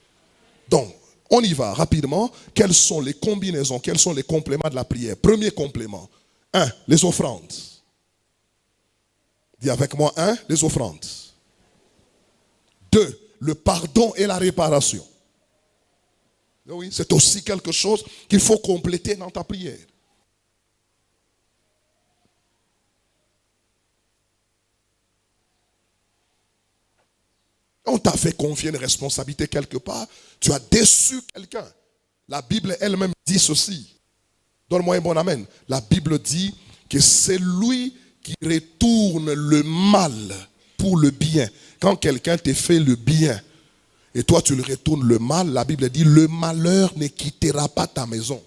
Donc, on y va rapidement. Quelles sont les combinaisons, quels sont les compléments de la prière? Premier complément. 1. Les offrandes. Dis avec moi 1. Les offrandes. 2. Le pardon et la réparation. Oui, c'est aussi quelque chose qu'il faut compléter dans ta prière. On t'a fait confier une responsabilité quelque part. Tu as déçu quelqu'un. La Bible elle-même dit ceci. Donne-moi un bon amen. La Bible dit que c'est lui qui retourne le mal pour le bien. Quand quelqu'un te fait le bien et toi tu le retournes le mal, la Bible dit le malheur ne quittera pas ta maison.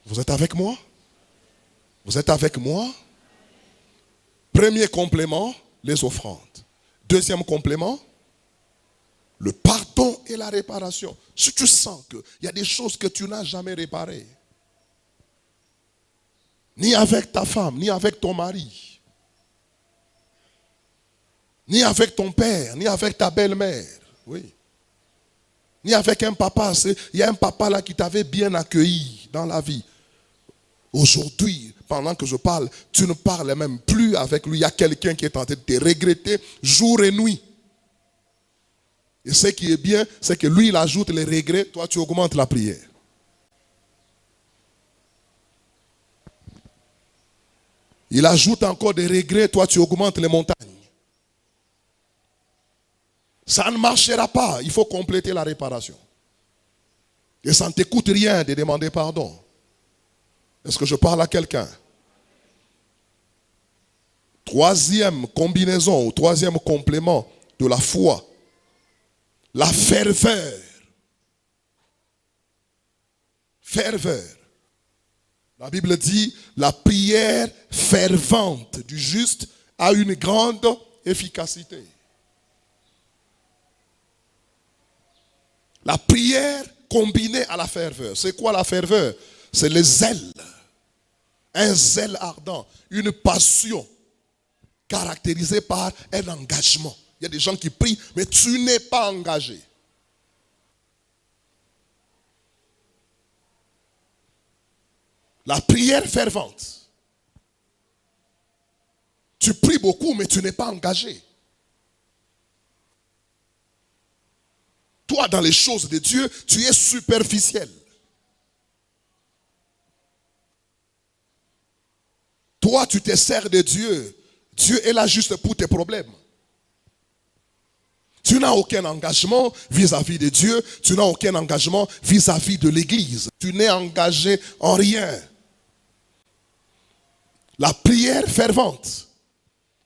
Vous êtes avec moi? Vous êtes avec moi? Premier complément, les offrandes. Deuxième complément, le pardon et la réparation. Si tu sens qu'il y a des choses que tu n'as jamais réparées, ni avec ta femme, ni avec ton mari, ni avec ton père, ni avec ta belle-mère, oui, ni avec un papa. Il y a un papa là qui t'avait bien accueilli dans la vie. Aujourd'hui, pendant que je parle, tu ne parles même plus avec lui. Il y a quelqu'un qui est en train de te regretter jour et nuit. Et ce qui est bien, c'est que lui, il ajoute les regrets, toi, tu augmentes la prière. Il ajoute encore des regrets, toi, tu augmentes les montagnes. Ça ne marchera pas, il faut compléter la réparation. Et ça ne te coûte rien de demander pardon. Est-ce que je parle à quelqu'un? Troisième combinaison, ou troisième complément de la foi, la ferveur. Ferveur. La Bible dit, la prière fervente du juste a une grande efficacité. La prière combiné à la ferveur. C'est quoi la ferveur? C'est le zèle. Un zèle ardent, une passion caractérisée par un engagement. Il y a des gens qui prient, mais tu n'es pas engagé. La prière fervente. Tu pries beaucoup, mais tu n'es pas engagé. Toi, dans les choses de Dieu, tu es superficiel. Toi, tu te sers de Dieu. Dieu est là juste pour tes problèmes. Tu n'as aucun engagement vis-à-vis de Dieu. Tu n'as aucun engagement vis-à-vis de l'Église. Tu n'es engagé en rien. La prière fervente,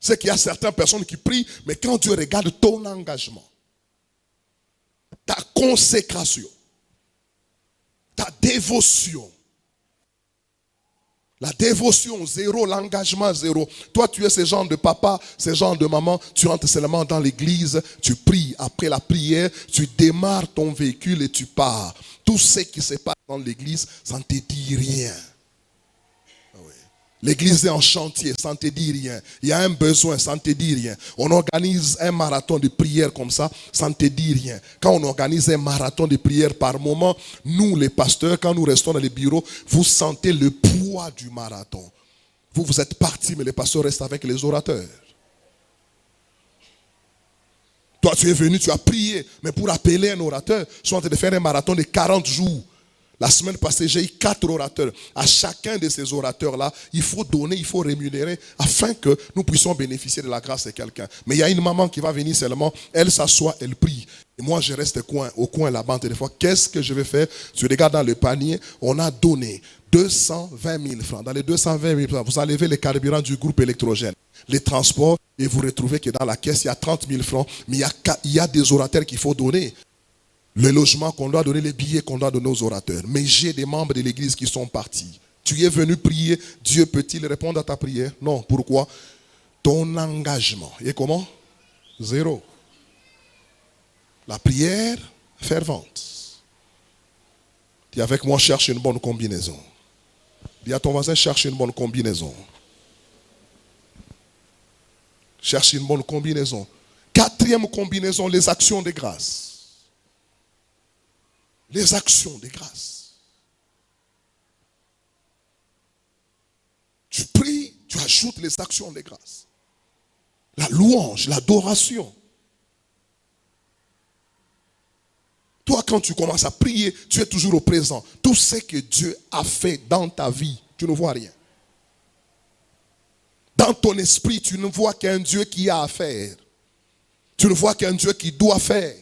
c'est qu'il y a certaines personnes qui prient, mais quand Dieu regarde ton engagement, ta consécration, ta dévotion, la dévotion zéro, l'engagement zéro. Toi, tu es ce genre de papa, ce genre de maman, tu entres seulement dans l'église, tu pries. Après la prière, tu démarres ton véhicule et tu pars. Tout ce qui se passe dans l'église, ça ne te dit rien. L'église est en chantier, ça ne te dit rien. Il y a un besoin, ça ne te dit rien. On organise un marathon de prière comme ça ne te dit rien. Quand on organise un marathon de prière par moment, nous les pasteurs, quand nous restons dans les bureaux, vous sentez le poids du marathon. Vous êtes partis, mais les pasteurs restent avec les orateurs. Toi, tu es venu, tu as prié, mais pour appeler un orateur, je suis en train de faire un marathon de 40 jours. La semaine passée, j'ai eu 4 orateurs. À chacun de ces orateurs-là, il faut donner, il faut rémunérer afin que nous puissions bénéficier de la grâce de quelqu'un. Mais il y a une maman qui va venir seulement, elle s'assoit, elle prie. Et moi, je reste au coin là-bas, des fois. Qu'est-ce que je vais faire? Je regarde dans le panier, on a donné 220 000 francs. Dans les 220 000 francs, vous enlevez les carburants du groupe électrogène, les transports, et vous retrouvez que dans la caisse, il y a 30 000 francs. Mais il y a des orateurs qu'il faut donner. Le logement qu'on doit donner, les billets qu'on doit donner aux orateurs. Mais j'ai des membres de l'église qui sont partis. Tu es venu prier, Dieu peut-il répondre à ta prière? Non. Pourquoi? Ton engagement. Et comment? Zéro. La prière fervente. Dis avec moi, cherche une bonne combinaison. Dis à ton voisin, cherche une bonne combinaison. Cherche une bonne combinaison. 4e combinaison, les actions de grâce. Les actions de grâce. Tu pries, tu ajoutes les actions de grâce. La louange, l'adoration. Toi, quand tu commences à prier, tu es toujours au présent. Tout ce que Dieu a fait dans ta vie, tu ne vois rien. Dans ton esprit, tu ne vois qu'un Dieu qui a à faire. Tu ne vois qu'un Dieu qui doit faire.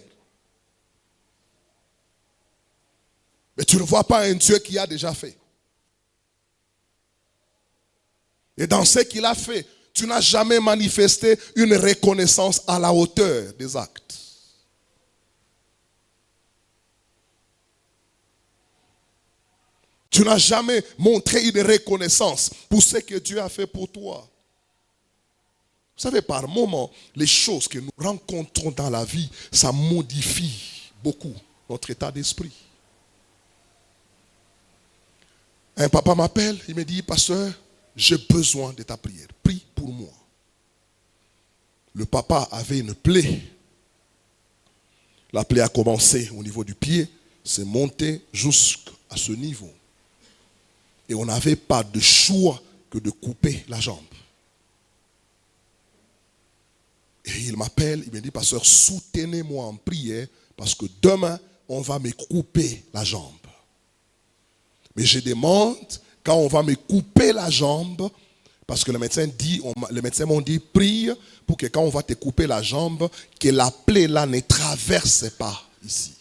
Mais tu ne vois pas un Dieu qui a déjà fait. Et dans ce qu'il a fait, tu n'as jamais manifesté une reconnaissance à la hauteur des actes. Tu n'as jamais montré une reconnaissance pour ce que Dieu a fait pour toi. Vous savez, par moments, les choses que nous rencontrons dans la vie, ça modifie beaucoup notre état d'esprit. Un papa m'appelle, il me dit, pasteur, j'ai besoin de ta prière. Prie pour moi. Le papa avait une plaie. La plaie a commencé au niveau du pied, c'est monté jusqu'à ce niveau. Et on n'avait pas de choix que de couper la jambe. Et il m'appelle, il me dit, pasteur, soutenez-moi en prière parce que demain, on va me couper la jambe. Mais je demande, quand on va me couper la jambe, parce que le médecin m'ont dit, prie pour que quand on va te couper la jambe, que la plaie là ne traverse pas ici.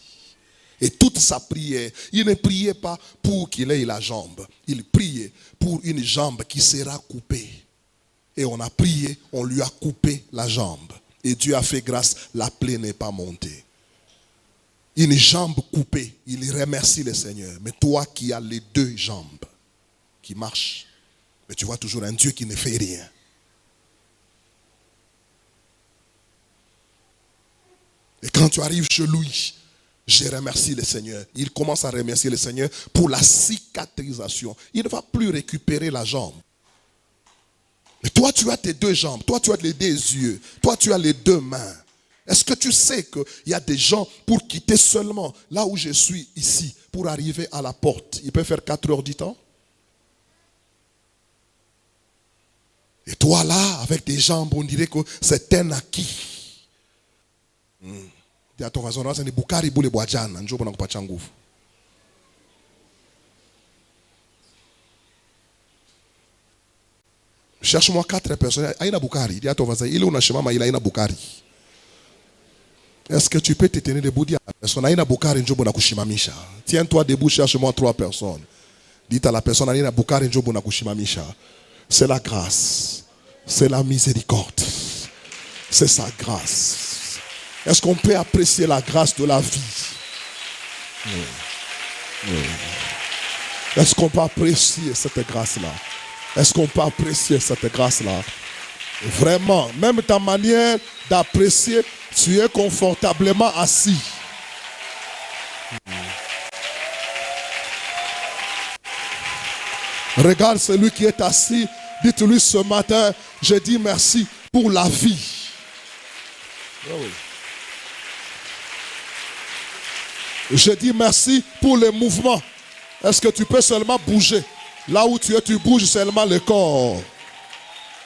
Et toute sa prière, il ne priait pas pour qu'il ait la jambe. Il priait pour une jambe qui sera coupée. Et on a prié, on lui a coupé la jambe. Et Dieu a fait grâce, la plaie n'est pas montée. Une jambe coupée, il remercie le Seigneur. Mais toi qui as les 2 jambes qui marchent, mais tu vois toujours un Dieu qui ne fait rien. Et quand tu arrives chez lui, Je remercie le Seigneur. Il commence à remercier le Seigneur pour la cicatrisation. Il ne va plus récupérer la jambe. Mais toi, tu as tes deux jambes. Toi, tu as les deux yeux. Toi, tu as les deux mains. Est-ce que tu sais qu'il y a des gens pour quitter seulement là où je suis ici, pour arriver à la porte, ils peuvent faire 4 heures du temps? Et toi là, avec des jambes, on dirait que c'est un acquis. Dis à ton voisin, c'est des boukari boule boadjan, un jour on a pas de nguvu. Cherche-moi 4 personnes. Aïna boukari. Dis à ton voisin, il est où Nashima, il a une boukari. Est-ce que tu peux te tenir debout? Dis à la personne, Aïna boukari, njobo na kushimamisha. Tiens-toi debout, cherche-moi 3 personnes. Dis à la personne, Aïna boukari, njobo na kushimamisha. C'est la grâce. C'est la miséricorde. C'est sa grâce. Est-ce qu'on peut apprécier la grâce de la vie? Est-ce qu'on peut apprécier cette grâce-là? Est-ce qu'on peut apprécier cette grâce-là? Vraiment, même ta manière d'apprécier, tu es confortablement assis. Regarde celui qui est assis. Dites-lui ce matin, je dis merci pour la vie. Je dis merci pour le mouvement. Est-ce que tu peux seulement bouger? Là où tu es, tu bouges seulement le corps.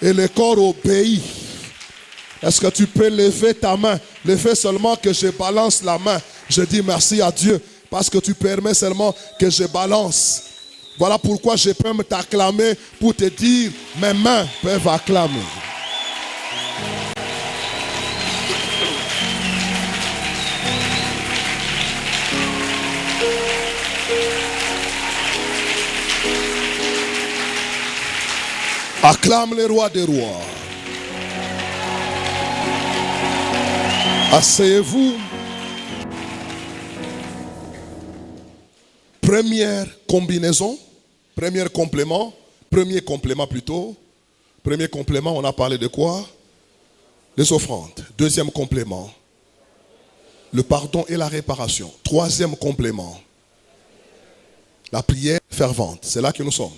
Et le corps obéit. Est-ce que tu peux lever ta main? Le fait seulement que je balance la main. Je dis merci à Dieu parce que tu permets seulement que je balance. Voilà pourquoi je peux me t'acclamer pour te dire mes mains peuvent acclamer. Acclame le roi des rois. Asseyez-vous. Première combinaison, premier complément plutôt. Premier complément, on a parlé de quoi? Les offrandes. Deuxième complément, le pardon et la réparation. Troisième complément, la prière fervente. C'est là que nous sommes.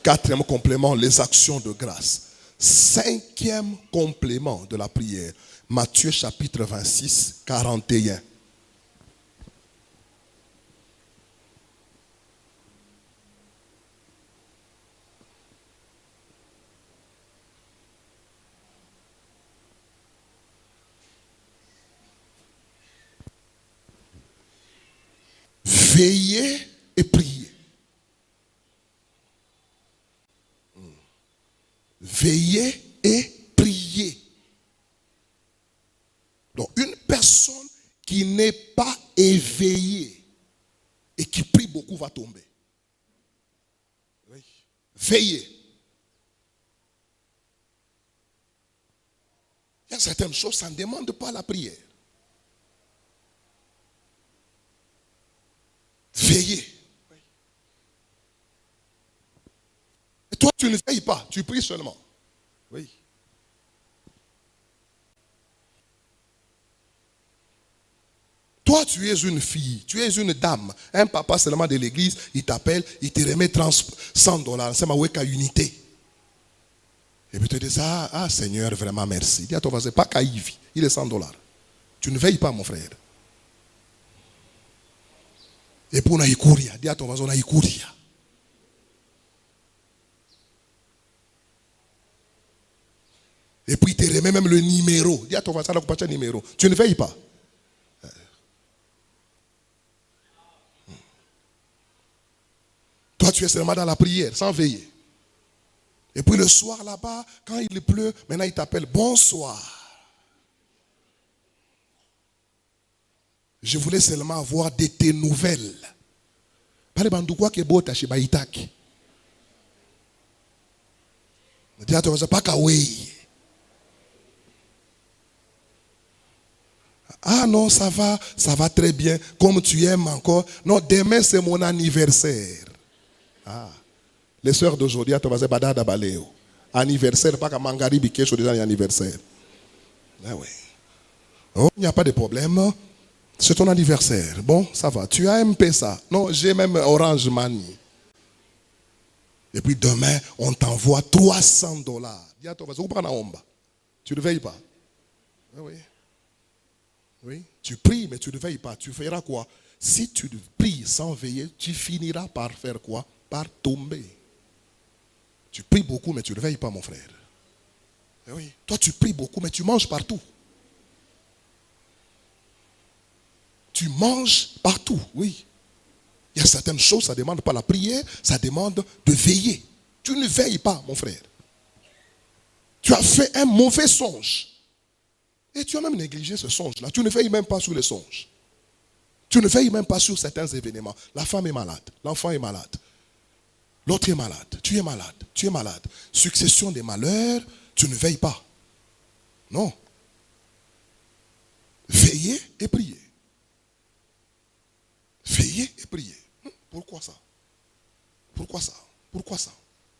Quatrième complément, les actions de grâce. Cinquième complément de la prière, Matthieu chapitre 26, 41. Veillez et priez. Veillez et priez. Donc une personne qui n'est pas éveillée et qui prie beaucoup va tomber. Oui. Veillez. Il y a certaines choses, ça ne demande pas la prière. Veillez. Et toi, tu ne veilles pas, tu pries seulement. Oui. Toi, tu es une fille, tu es une dame. Un papa seulement de l'église, il t'appelle, il te remet $100. C'est ma weka unité. Et puis tu te dis, ah Seigneur, vraiment merci. Dis à ton voisin, pas caïvi, il est $100. Tu ne veilles pas, mon frère. Et puis on a Ikuria, dis à ton voisin, on a Ikuria. Et puis il te remet même le numéro. Dis à ton voisin, le numéro. Tu ne veilles pas. Toi, tu es seulement dans la prière, sans veiller. Et puis le soir là-bas, quand il pleut, maintenant il t'appelle bonsoir. Je voulais seulement avoir de tes nouvelles. Parlez bandoukoua qui est beau, taché baïtak. Dis à ton voisin, pas kawaii. Ah non, ça va très bien, comme tu aimes encore. Non, demain c'est mon anniversaire. Ah, les sœurs d'aujourd'hui, à ton voisin, badada baléo. Anniversaire, pas qu'à Mangari biké sur des anniversaire. Ah oui. Oh, il n'y a pas de problème. C'est ton anniversaire. Bon, ça va. Tu as M-Pesa. Non, j'ai même Orange Money. Et puis demain, on t'envoie $300. Dis à toi, vas-y, tu ne veilles pas. Oui. Oui. Tu pries, mais tu ne veilles pas. Tu feras quoi? Si tu pries sans veiller, tu finiras par faire quoi? Par tomber. Tu pries beaucoup, mais tu ne veilles pas, mon frère. Oui. Toi, tu pries beaucoup, mais tu manges partout. Tu manges partout, oui. Il y a certaines choses, ça ne demande pas la prière, ça demande de veiller. Tu ne veilles pas, mon frère. Tu as fait un mauvais songe. Et tu as même négligé ce songe-là. Tu ne veilles même pas sur les songes. Tu ne veilles même pas sur certains événements. La femme est malade, l'enfant est malade, l'autre est malade, tu es malade, tu es malade. Succession des malheurs, tu ne veilles pas. Non. Veillez et priez. Veillez et priez. Pourquoi ça? Pourquoi ça? Pourquoi ça?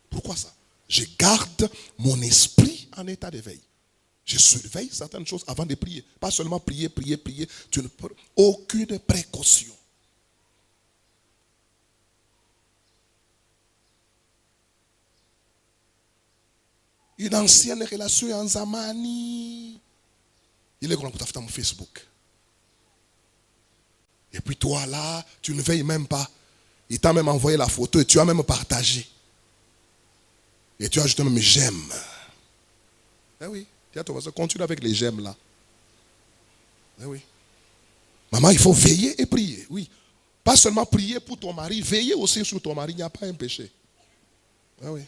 Pourquoi ça? Je garde mon esprit en état d'éveil. Je surveille certaines choses avant de prier. Pas seulement prier, prier, prier. Tu ne prends aucune précaution. Une ancienne relation en Zamani. Il est grand pour ta Facebook. Et puis toi là, tu ne veilles même pas. Il t'a même envoyé la photo et tu as même partagé. Et tu as ajouté même j'aime. Eh oui, continue avec les j'aime là. Eh oui. Maman, il faut veiller et prier. Oui. Pas seulement prier pour ton mari, veiller aussi sur ton mari, il n'y a pas un péché. Eh oui.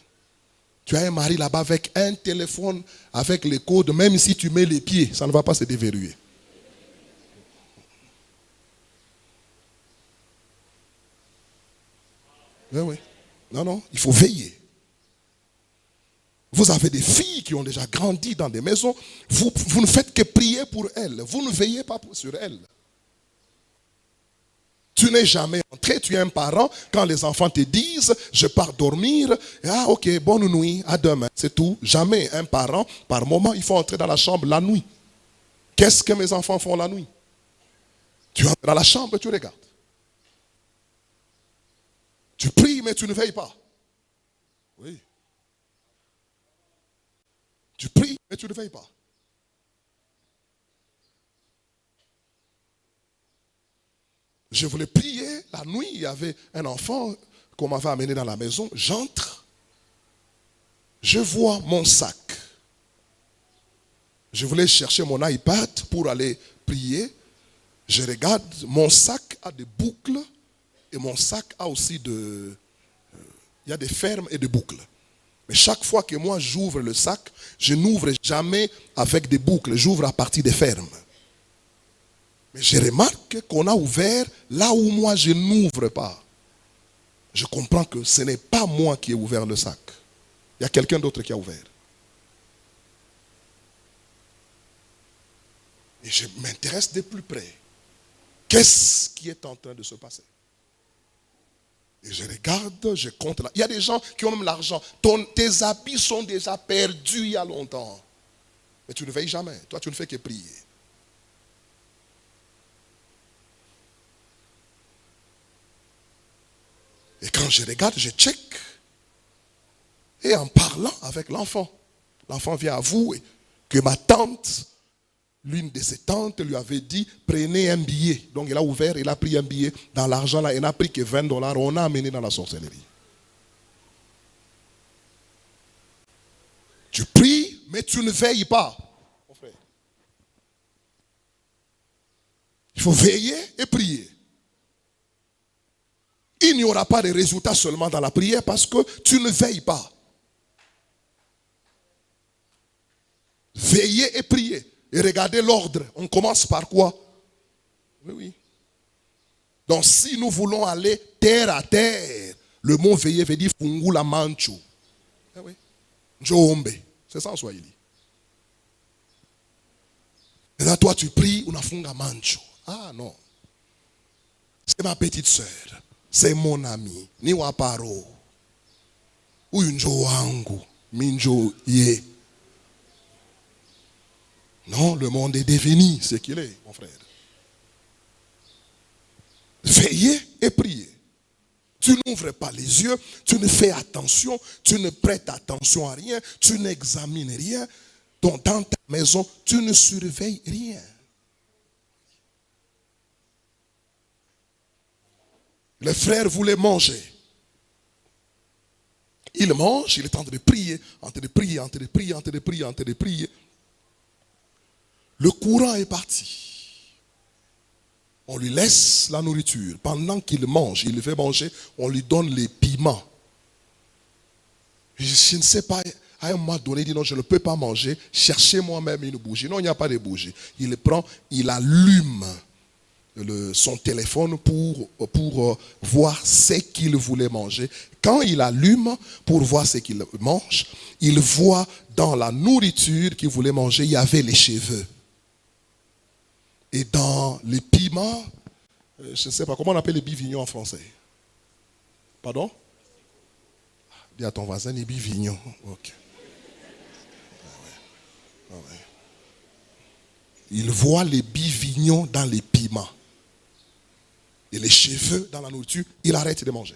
Tu as un mari là-bas avec un téléphone, avec les codes, même si tu mets les pieds, ça ne va pas se déverrouiller. Eh oui. Non, non, il faut veiller. Vous avez des filles qui ont déjà grandi dans des maisons. Vous ne faites que prier pour elles. Vous ne veillez pas sur elles. Tu n'es jamais entré, tu es un parent. Quand les enfants te disent, je pars dormir. Ah ok, bonne nuit, à demain. C'est tout. Jamais un parent, par moment, il faut entrer dans la chambre la nuit. Qu'est-ce que mes enfants font la nuit? Tu entres dans la chambre et tu regardes. Tu pries, mais tu ne veilles pas. Oui. Tu pries, mais tu ne veilles pas. Je voulais prier. La nuit, il y avait un enfant qu'on m'avait amené dans la maison. J'entre. Je vois mon sac. Je voulais chercher mon iPad pour aller prier. Je regarde, mon sac a des boucles et mon sac a aussi il y a des fermes et des boucles. Mais chaque fois que moi j'ouvre le sac, je n'ouvre jamais avec des boucles, j'ouvre à partir des fermes. Mais je remarque qu'on a ouvert là où moi je n'ouvre pas. Je comprends que ce n'est pas moi qui ai ouvert le sac. Il y a quelqu'un d'autre qui a ouvert. Et je m'intéresse de plus près. Qu'est-ce qui est en train de se passer? Et je regarde, je compte là. Il y a des gens qui ont même l'argent. Tes habits sont déjà perdus il y a longtemps. Mais tu ne veilles jamais. Toi, tu ne fais que prier. Et quand je regarde, je check. Et en parlant avec l'enfant vient à vous que ma tante, l'une de ses tantes lui avait dit, prenez un billet. Donc il a ouvert, il a pris un billet. Dans l'argent là, il n'a pris que $20. On a amené dans la sorcellerie. Tu pries, mais tu ne veilles pas, mon frère. Il faut veiller et prier. Il n'y aura pas de résultat seulement dans la prière parce que tu ne veilles pas. Veillez et priez. Et regardez l'ordre. On commence par quoi? Oui, oui. Donc si nous voulons aller terre à terre, le mot veiller veut dire fungula mancho. Eh oui. Njombe. C'est ça en Swahili. Et là, toi, tu pries, unafunga mancho. Ah non. C'est ma petite sœur. C'est mon ami. Ni waparo. Uyu njo wangu. Minjo ye. Non, le monde est devenu ce qu'il est, mon frère. Veillez et priez. Tu n'ouvres pas les yeux, tu ne fais attention, tu ne prêtes attention à rien, tu n'examines rien. Donc dans ta maison, tu ne surveilles rien. Le frère voulait manger. Il mange, il est en train de prier, en train de prier, en train de prier, en train de prier, en train de prier. Le courant est parti. On lui laisse la nourriture. Pendant qu'il mange, il veut manger, on lui donne les piments. Je ne sais pas, à un moment donné, il dit non, je ne peux pas manger. Cherchez moi-même une bougie. Non, il n'y a pas de bougie. Il prend, il allume son téléphone pour voir ce qu'il voulait manger. Quand il allume pour voir ce qu'il mange, il voit dans la nourriture qu'il voulait manger, il y avait les cheveux. Et dans les piments, je ne sais pas, comment on appelle les bivignons en français? Pardon? Dis à ton voisin, les bivignons. Ok. Ah ouais. Il voit les bivignons dans les piments. Et les cheveux dans la nourriture, il arrête de manger.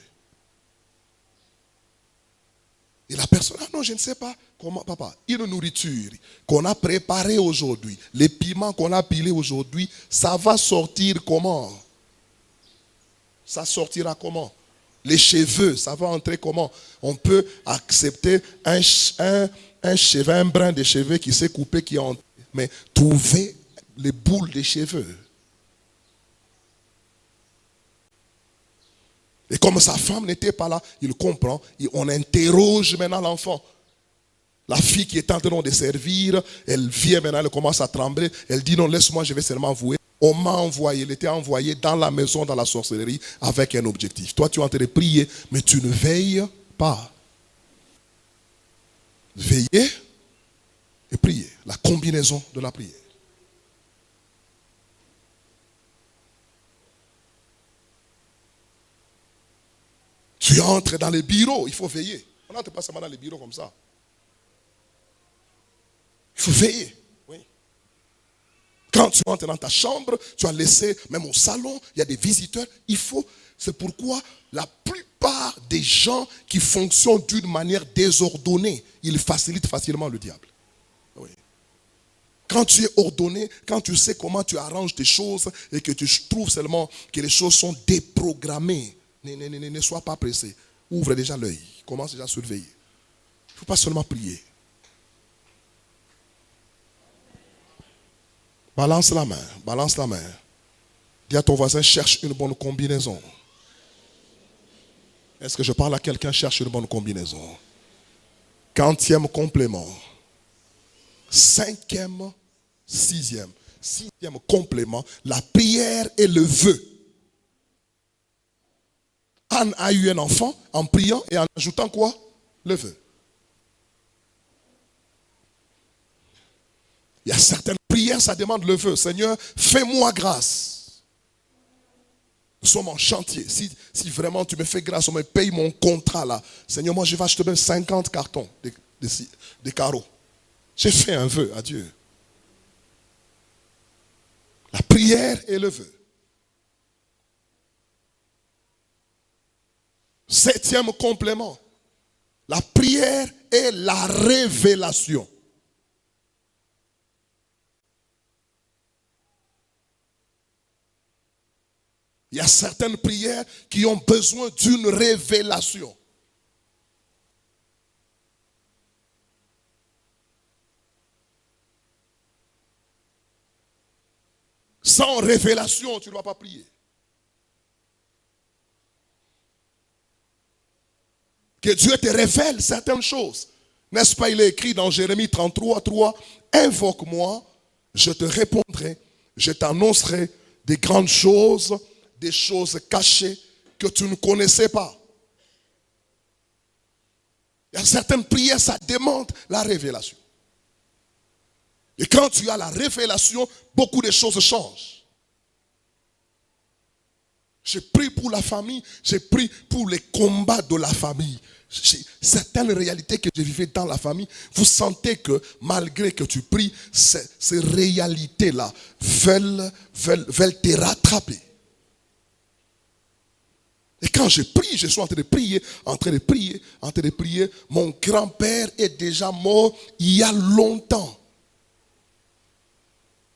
Et la personne, ah non, je ne sais pas comment, papa, une nourriture qu'on a préparée aujourd'hui, les piments qu'on a pilés aujourd'hui, ça va sortir comment? Ça sortira comment? Les cheveux, ça va entrer comment? On peut accepter un cheveu, un brin de cheveux qui s'est coupé, qui est entré, mais trouver les boules de cheveux. Et comme sa femme n'était pas là, il comprend. Et on interroge maintenant l'enfant. La fille qui est en train de servir, elle vient maintenant, elle commence à trembler. Elle dit non, laisse-moi, je vais seulement avouer. On m'a envoyé, elle était envoyée dans la maison, dans la sorcellerie, avec un objectif. Toi, tu es en train de prier, mais tu ne veilles pas. Veillez et priez. La combinaison de la prière. Tu entres dans les bureaux, il faut veiller. On n'entre pas seulement dans les bureaux comme ça. Il faut veiller. Oui. Quand tu entres dans ta chambre, tu as laissé, même au salon, il y a des visiteurs. C'est pourquoi la plupart des gens qui fonctionnent d'une manière désordonnée, ils facilitent facilement le diable. Oui. Quand tu es ordonné, quand tu sais comment tu arranges tes choses et que tu trouves seulement que les choses sont déprogrammées, ne sois pas pressé. Ouvre déjà l'œil. Commence déjà à surveiller. Il ne faut pas seulement prier. Balance la main. Balance la main. Dis à ton voisin, cherche une bonne combinaison. Est-ce que je parle à quelqu'un, cherche une bonne combinaison? 40e complément. 5e, 6e. 6e complément. La prière et le vœu. Anne a eu un enfant en priant et en ajoutant quoi? Le vœu. Il y a certaines prières, ça demande le vœu. Seigneur, fais-moi grâce. Nous sommes en chantier. Si vraiment tu me fais grâce, on me paye mon contrat là. Seigneur, moi je vais acheter 50 cartons de carreaux. J'ai fait un vœu à Dieu. La prière et le vœu. 7e complément. La prière et la révélation. Il y a certaines prières qui ont besoin d'une révélation. Sans révélation, tu ne dois pas prier. Que Dieu te révèle certaines choses. N'est-ce pas, il est écrit dans Jérémie 33, 3, invoque-moi, je te répondrai, je t'annoncerai des grandes choses, des choses cachées que tu ne connaissais pas. Il y a certaines prières, ça demande la révélation. Et quand tu as la révélation, beaucoup de choses changent. J'ai prié pour la famille, j'ai prié pour les combats de la famille. Certaines réalités que je vivais dans la famille, vous sentez que malgré que tu pries, ces réalités-là veulent te rattraper. Et quand je prie, je suis en train de prier, en train de prier, en train de prier. Mon grand-père est déjà mort il y a longtemps.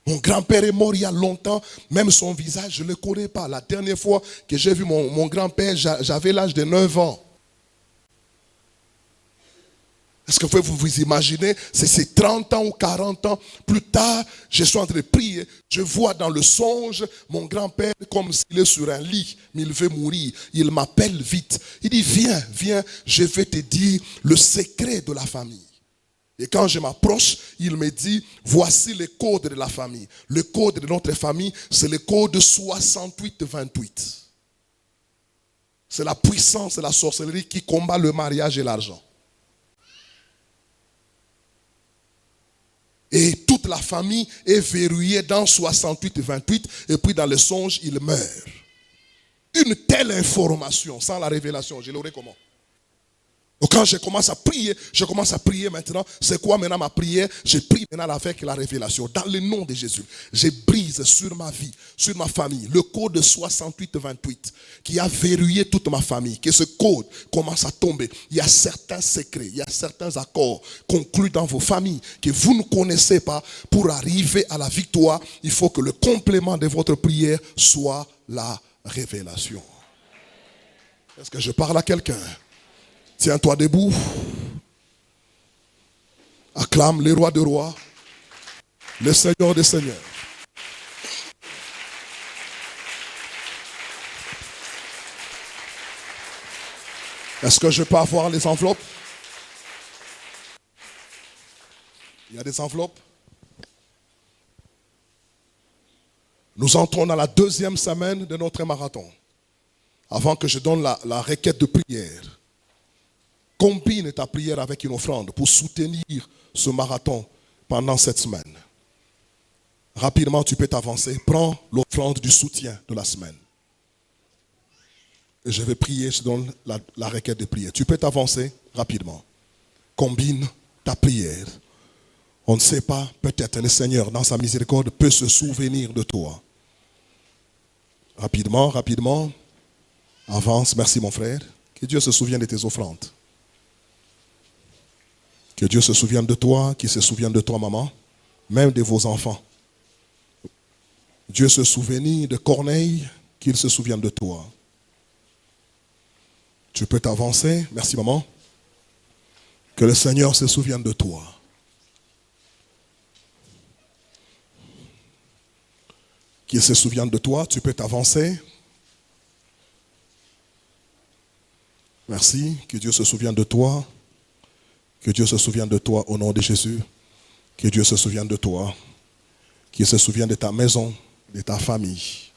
Mon grand-père est mort il y a longtemps. Même son visage, je ne le connais pas. La dernière fois que j'ai vu mon grand-père, j'avais l'âge de 9 ans. Est-ce que vous vous imaginez, c'est 30 ans ou 40 ans plus tard, je suis en train de prier, je vois dans le songe mon grand-père comme s'il est sur un lit, mais il veut mourir. Il m'appelle vite. Il dit, viens, viens, je vais te dire le secret de la famille. Et quand je m'approche, il me dit, voici le code de la famille. Le code de notre famille, c'est le code 68-28. C'est la puissance de la sorcellerie qui combat le mariage et l'argent. Et toute la famille est verrouillée dans 68-28. Et puis dans le songe, il meurt. Une telle information, sans la révélation, je l'aurais comment? Donc quand je commence à prier maintenant. C'est quoi maintenant ma prière? Je prie maintenant avec la révélation. Dans le nom de Jésus, je brise sur ma vie, sur ma famille, le code 68-28 qui a verrouillé toute ma famille. Que ce code commence à tomber. Il y a certains secrets, il y a certains accords conclus dans vos familles que vous ne connaissez pas. Pour arriver à la victoire, il faut que le complément de votre prière soit la révélation. Est-ce que je parle à quelqu'un? Tiens-toi debout. Acclame les rois des rois, le Seigneur des seigneurs. Est-ce que je peux avoir les enveloppes? Il y a des enveloppes. Nous entrons dans la 2e semaine de notre marathon. Avant que je donne la requête de prière, combine ta prière avec une offrande pour soutenir ce marathon pendant cette semaine. Rapidement, tu peux t'avancer. Prends l'offrande du soutien de la semaine. Et je vais prier, je donne la requête de prière. Tu peux t'avancer rapidement. Combine ta prière. On ne sait pas, peut-être le Seigneur, dans sa miséricorde, peut se souvenir de toi. Rapidement, rapidement. Avance, merci mon frère. Que Dieu se souvienne de tes offrandes. Que Dieu se souvienne de toi, qu'il se souvienne de toi, maman, même de vos enfants. Dieu se souvienne de Corneille, qu'il se souvienne de toi. Tu peux t'avancer, merci maman. Que le Seigneur se souvienne de toi. Qu'il se souvienne de toi, tu peux t'avancer. Merci, que Dieu se souvienne de toi. Que Dieu se souvienne de toi au nom de Jésus. Que Dieu se souvienne de toi. Qu'il se souvienne de ta maison, de ta famille.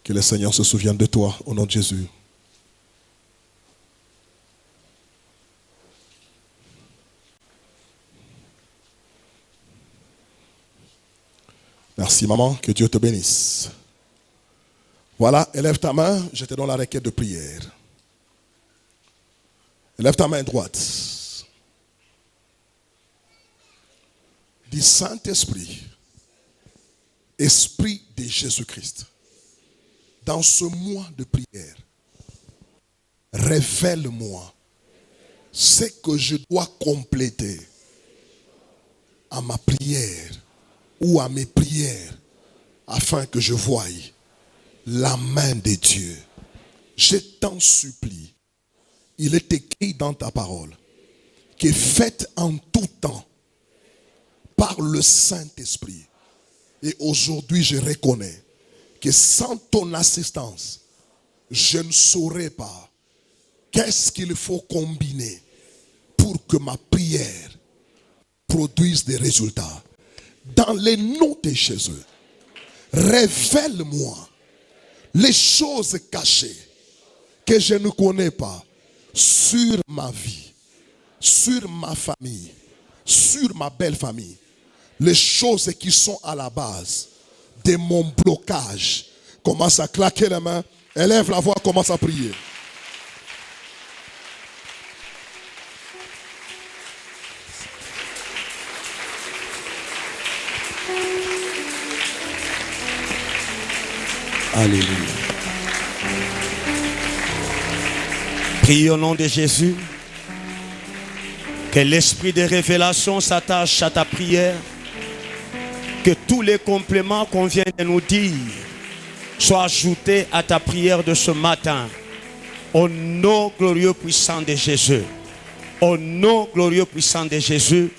Que le Seigneur se souvienne de toi au nom de Jésus. Merci maman, que Dieu te bénisse. Voilà, élève ta main, je te donne la requête de prière. Élève ta main droite. Dis Saint-Esprit, Esprit de Jésus-Christ, dans ce mois de prière, révèle-moi ce que je dois compléter à ma prière ou à mes prières afin que je voie la main de Dieu. Je t'en supplie. Il est écrit dans ta parole que faites en tout temps par le Saint-Esprit. Et aujourd'hui, je reconnais que sans ton assistance, je ne saurais pas qu'est-ce qu'il faut combiner pour que ma prière produise des résultats. Dans le nom de Jésus, révèle-moi les choses cachées que je ne connais pas sur ma vie, sur ma famille, sur ma belle famille. Les choses qui sont à la base de mon blocage. Commence à claquer les mains, élève la voix, commence à prier. Alléluia. Prie au nom de Jésus. Que l'esprit de révélation s'attache à ta prière. Que tous les compléments qu'on vient de nous dire soient ajoutés à ta prière de ce matin. Au nom glorieux puissant de Jésus. Au nom glorieux puissant de Jésus.